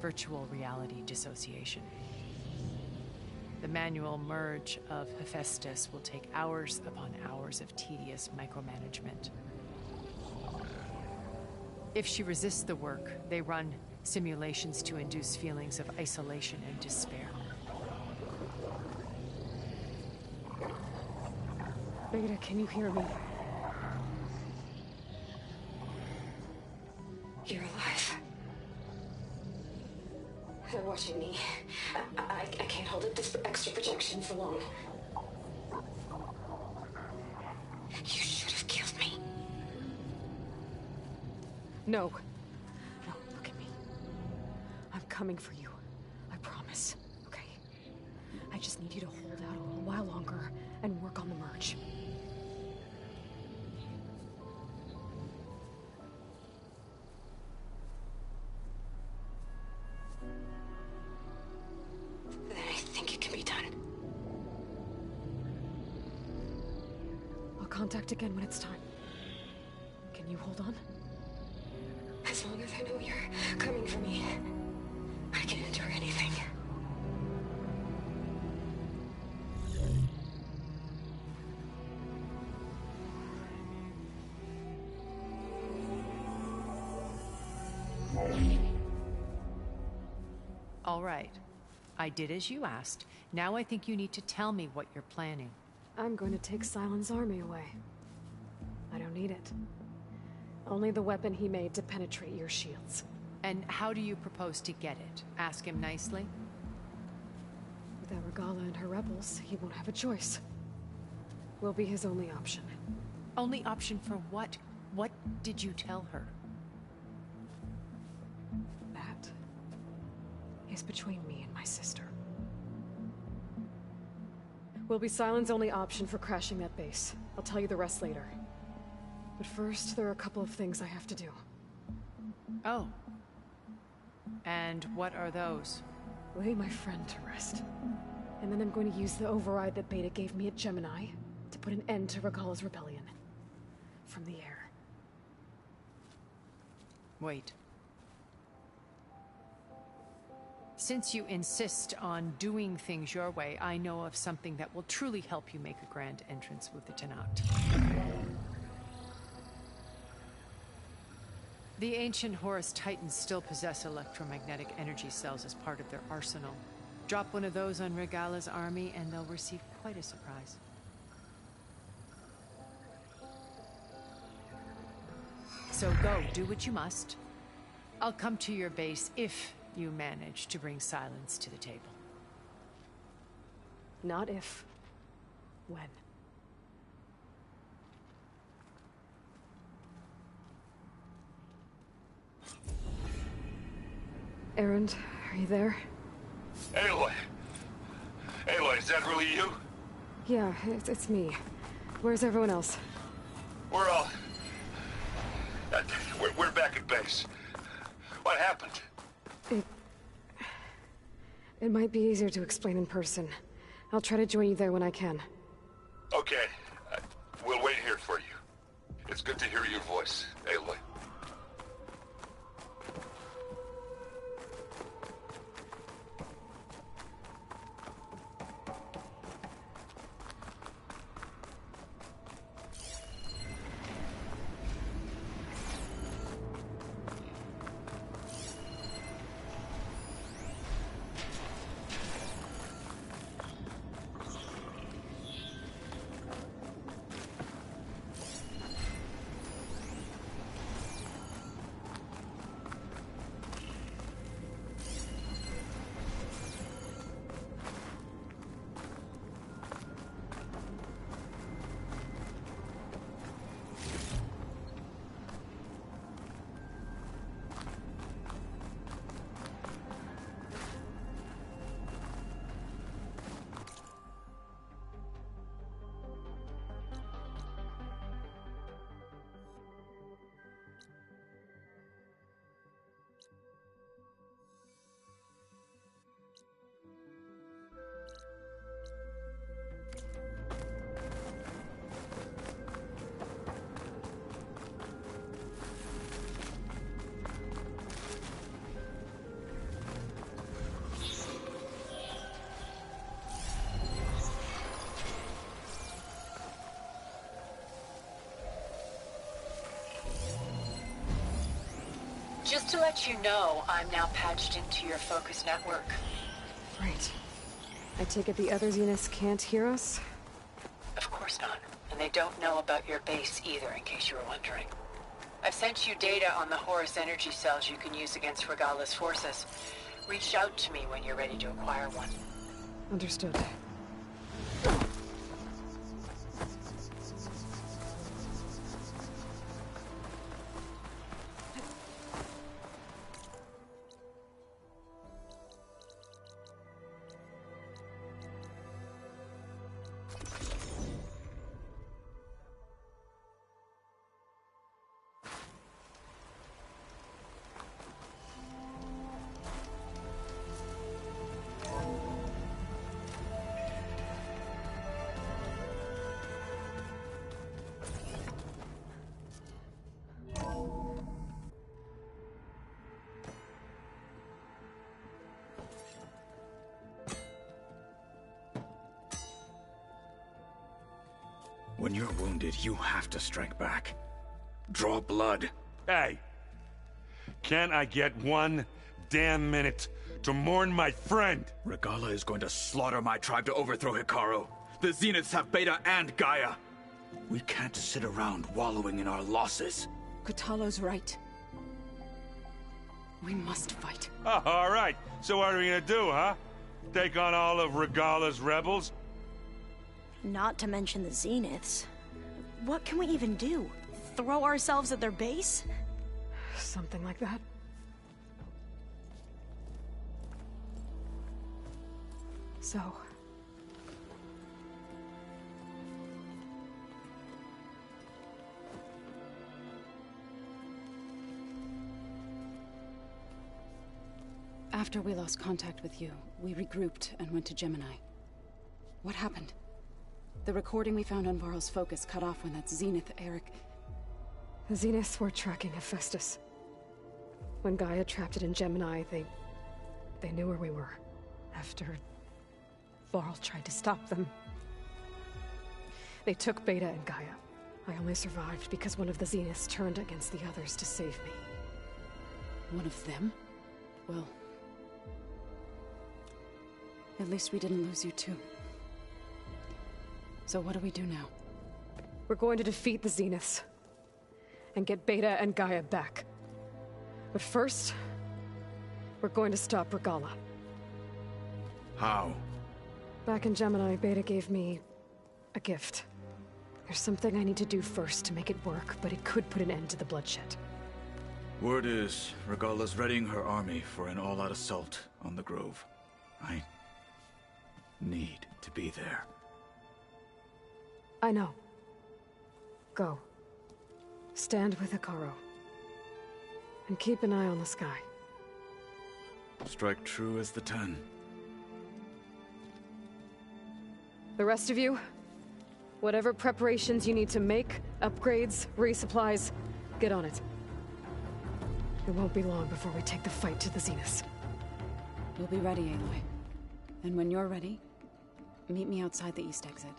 Virtual reality dissociation. The manual merge of Hephaestus will take hours upon hours of tedious micromanagement. If she resists the work, they run simulations to induce feelings of isolation and despair. Beta, can you hear me? You're alive. They're watching me. I can't hold up this extra projection for long. You should have killed me. No. No, look at me. I'm coming for you. I promise. Okay? I just need you to hold out a little while longer and work on the merge. Then I think it can be done. I'll contact again when it's time. Can you hold on? As long as I know you're coming for me, I can endure anything. All right. I did as you asked. Now I think you need to tell me what you're planning. I'm going to take Silent's army away. I don't need it. Only the weapon he made to penetrate your shields. And how do you propose to get it? Ask him nicely? Without Regala and her rebels, he won't have a choice. We'll be his only option. Only option for what? What did you tell her? That is between me and my sister. We'll be Silent's only option for crashing that base. I'll tell you the rest later. But first, there are a couple of things I have to do. Oh. And what are those? Lay my friend to rest. And then I'm going to use the override that Beta gave me at Gemini to put an end to Regala's rebellion. From the air. Wait. Since you insist on doing things your way, I know of something that will truly help you make a grand entrance with the Tenat. The ancient Horus Titans still possess electromagnetic energy cells as part of their arsenal. Drop one of those on Regala's army and they'll receive quite a surprise. So go, do what you must. I'll come to your base if you manage to bring Silence to the table. Not if. When. Erend, are you there? Aloy! Aloy, is that really you? Yeah, it's me. Where's everyone else? We're all... We're back at base. What happened? It might be easier to explain in person. I'll try to join you there when I can. Okay. We'll wait here for you. It's good to hear your voice, Aloy. Just to let you know, I'm now patched into your focus network. Right. I take it the other Zeniths can't hear us? Of course not. And they don't know about your base either, in case you were wondering. I've sent you data on the Horus energy cells you can use against Regala's forces. Reach out to me when you're ready to acquire one. Understood. When you're wounded, you have to strike back. Draw blood. Hey! Can't I get one damn minute to mourn my friend? Regala is going to slaughter my tribe to overthrow Hikaru. The Zeniths have Beta and Gaia. We can't sit around wallowing in our losses. Kotallo's right. We must fight. Oh, all right. So what are we gonna do, huh? Take on all of Regala's rebels? Not to mention the Zeniths. What can we even do? Throw ourselves at their base? Something like that. So... After we lost contact with you, we regrouped and went to Gemini. What happened? The recording we found on Varl's focus cut off when that Zenith, Eric... The Zeniths were tracking Hephaestus. When Gaia trapped it in Gemini, they knew where we were. After... Varl tried to stop them. They took Beta and Gaia. I only survived because one of the Zeniths turned against the others to save me. One of them? Well... At least we didn't lose you too. So what do we do now? We're going to defeat the Zeniths. And get Beta and Gaia back. But first... we're going to stop Regala. How? Back in Gemini, Beta gave me... a gift. There's something I need to do first to make it work, but it could put an end to the bloodshed. Word is, Regala's readying her army for an all-out assault on the Grove. I... need to be there. I know. Go. Stand with Hikaru. And keep an eye on the sky. Strike true as the 10. The rest of you, whatever preparations you need to make, upgrades, resupplies, get on it. It won't be long before we take the fight to the Zeniths. We'll be ready, Aloy. And when you're ready, meet me outside the east exit.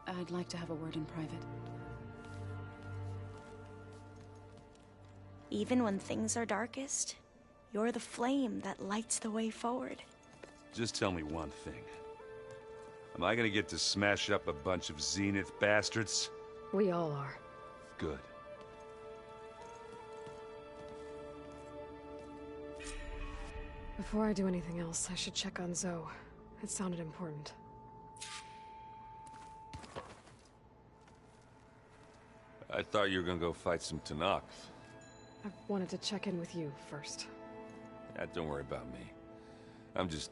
I'd like to have a word in private. Even when things are darkest, you're the flame that lights the way forward. Just tell me one thing. Am I gonna get to smash up a bunch of Zenith bastards? We all are. Good. Before I do anything else, I should check on Zoe. It sounded important. I thought you were gonna go fight some Tanakh. I wanted to check in with you first. Yeah, don't worry about me. I'm just,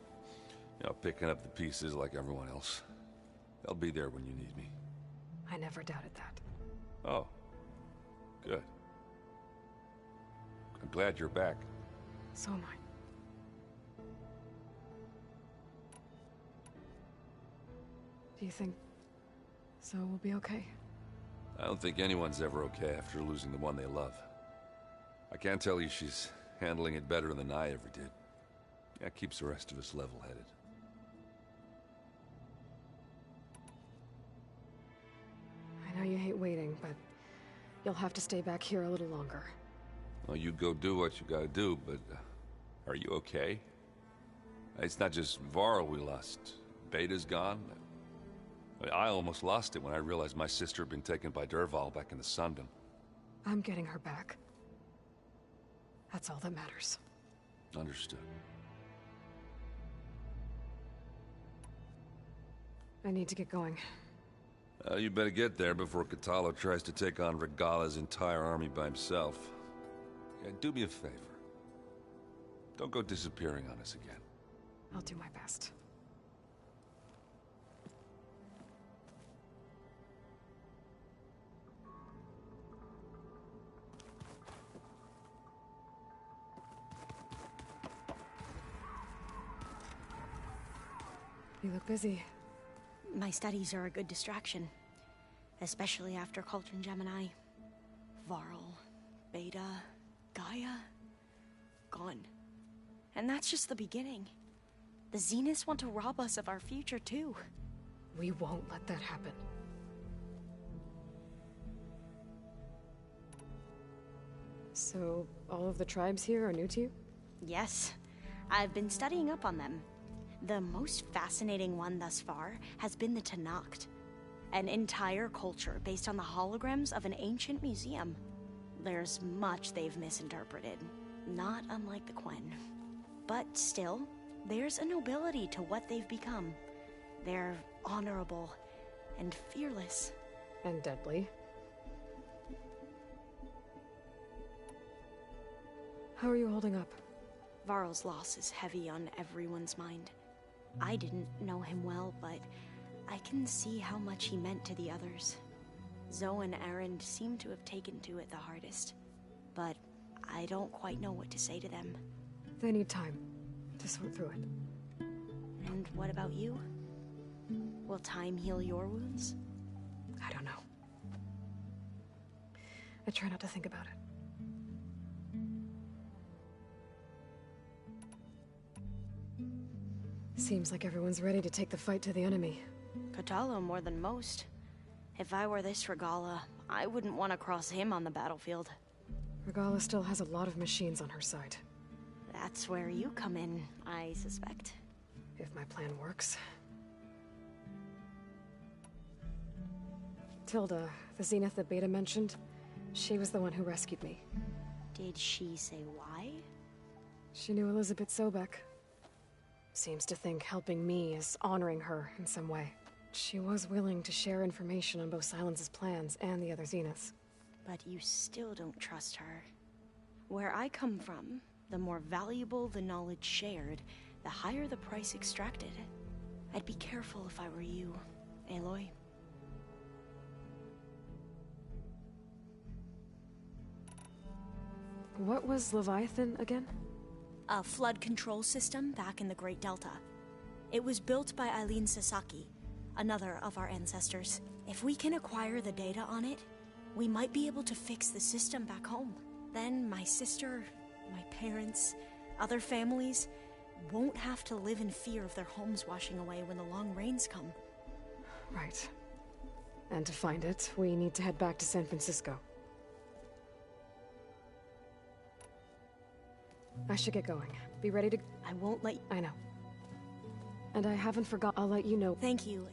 picking up the pieces like everyone else. I'll be there when you need me. I never doubted that. Oh. Good. I'm glad you're back. So am I. Do you think Zoe will be okay? I don't think anyone's ever okay after losing the one they love. I can't tell you she's handling it better than I ever did. That keeps the rest of us level-headed. I know you hate waiting, but you'll have to stay back here a little longer. Well, you go do what you gotta do, but are you okay? It's not just Varl we lost. Beta's gone. I almost lost it when I realized my sister had been taken by Derval back in the Sunbeam. I'm getting her back. That's all that matters. Understood. I need to get going. You better get there before Katalo tries to take on Regala's entire army by himself. Yeah, do me a favor. Don't go disappearing on us again. I'll do my best. You look busy. My studies are a good distraction. Especially after Cauldron Gemini. Varl, Beta, Gaia... gone. And that's just the beginning. The Zeniths want to rob us of our future, too. We won't let that happen. So, all of the tribes here are new to you? Yes. I've been studying up on them. The most fascinating one thus far has been the Tenakth. An entire culture based on the holograms of an ancient museum. There's much they've misinterpreted, not unlike the Quen. But still, there's a nobility to what they've become. They're honorable and fearless. And deadly. How are you holding up? Varl's loss is heavy on everyone's mind. I didn't know him well, but I can see how much he meant to the others. Zoe and Erend seem to have taken to it the hardest, but I don't quite know what to say to them. They need time to sort through it. And what about you? Will time heal your wounds? I don't know. I try not to think about it. Seems like everyone's ready to take the fight to the enemy. Katalo more than most. If I were this Regala, I wouldn't want to cross him on the battlefield. Regala still has a lot of machines on her side. That's where you come in, I suspect. If my plan works. Tilda, the Zenith that Beta mentioned, she was the one who rescued me. Did she say why? She knew Elizabeth Sobek. Seems to think helping me is honoring her in some way. She was willing to share information on both Silence's plans and the other Zeniths. But you still don't trust her. Where I come from, the more valuable the knowledge shared, the higher the price extracted. I'd be careful if I were you, Aloy. What was Leviathan again? A flood control system back in the Great Delta. It was built by Eileen Sasaki, another of our ancestors. If we can acquire the data on it, we might be able to fix the system back home. Then my sister, my parents, other families won't have to live in fear of their homes washing away when the long rains come. Right. And to find it, we need to head back to San Francisco. I should get going. Be ready to... I won't let you... I know. And I haven't forgot. I'll let you know. Thank you,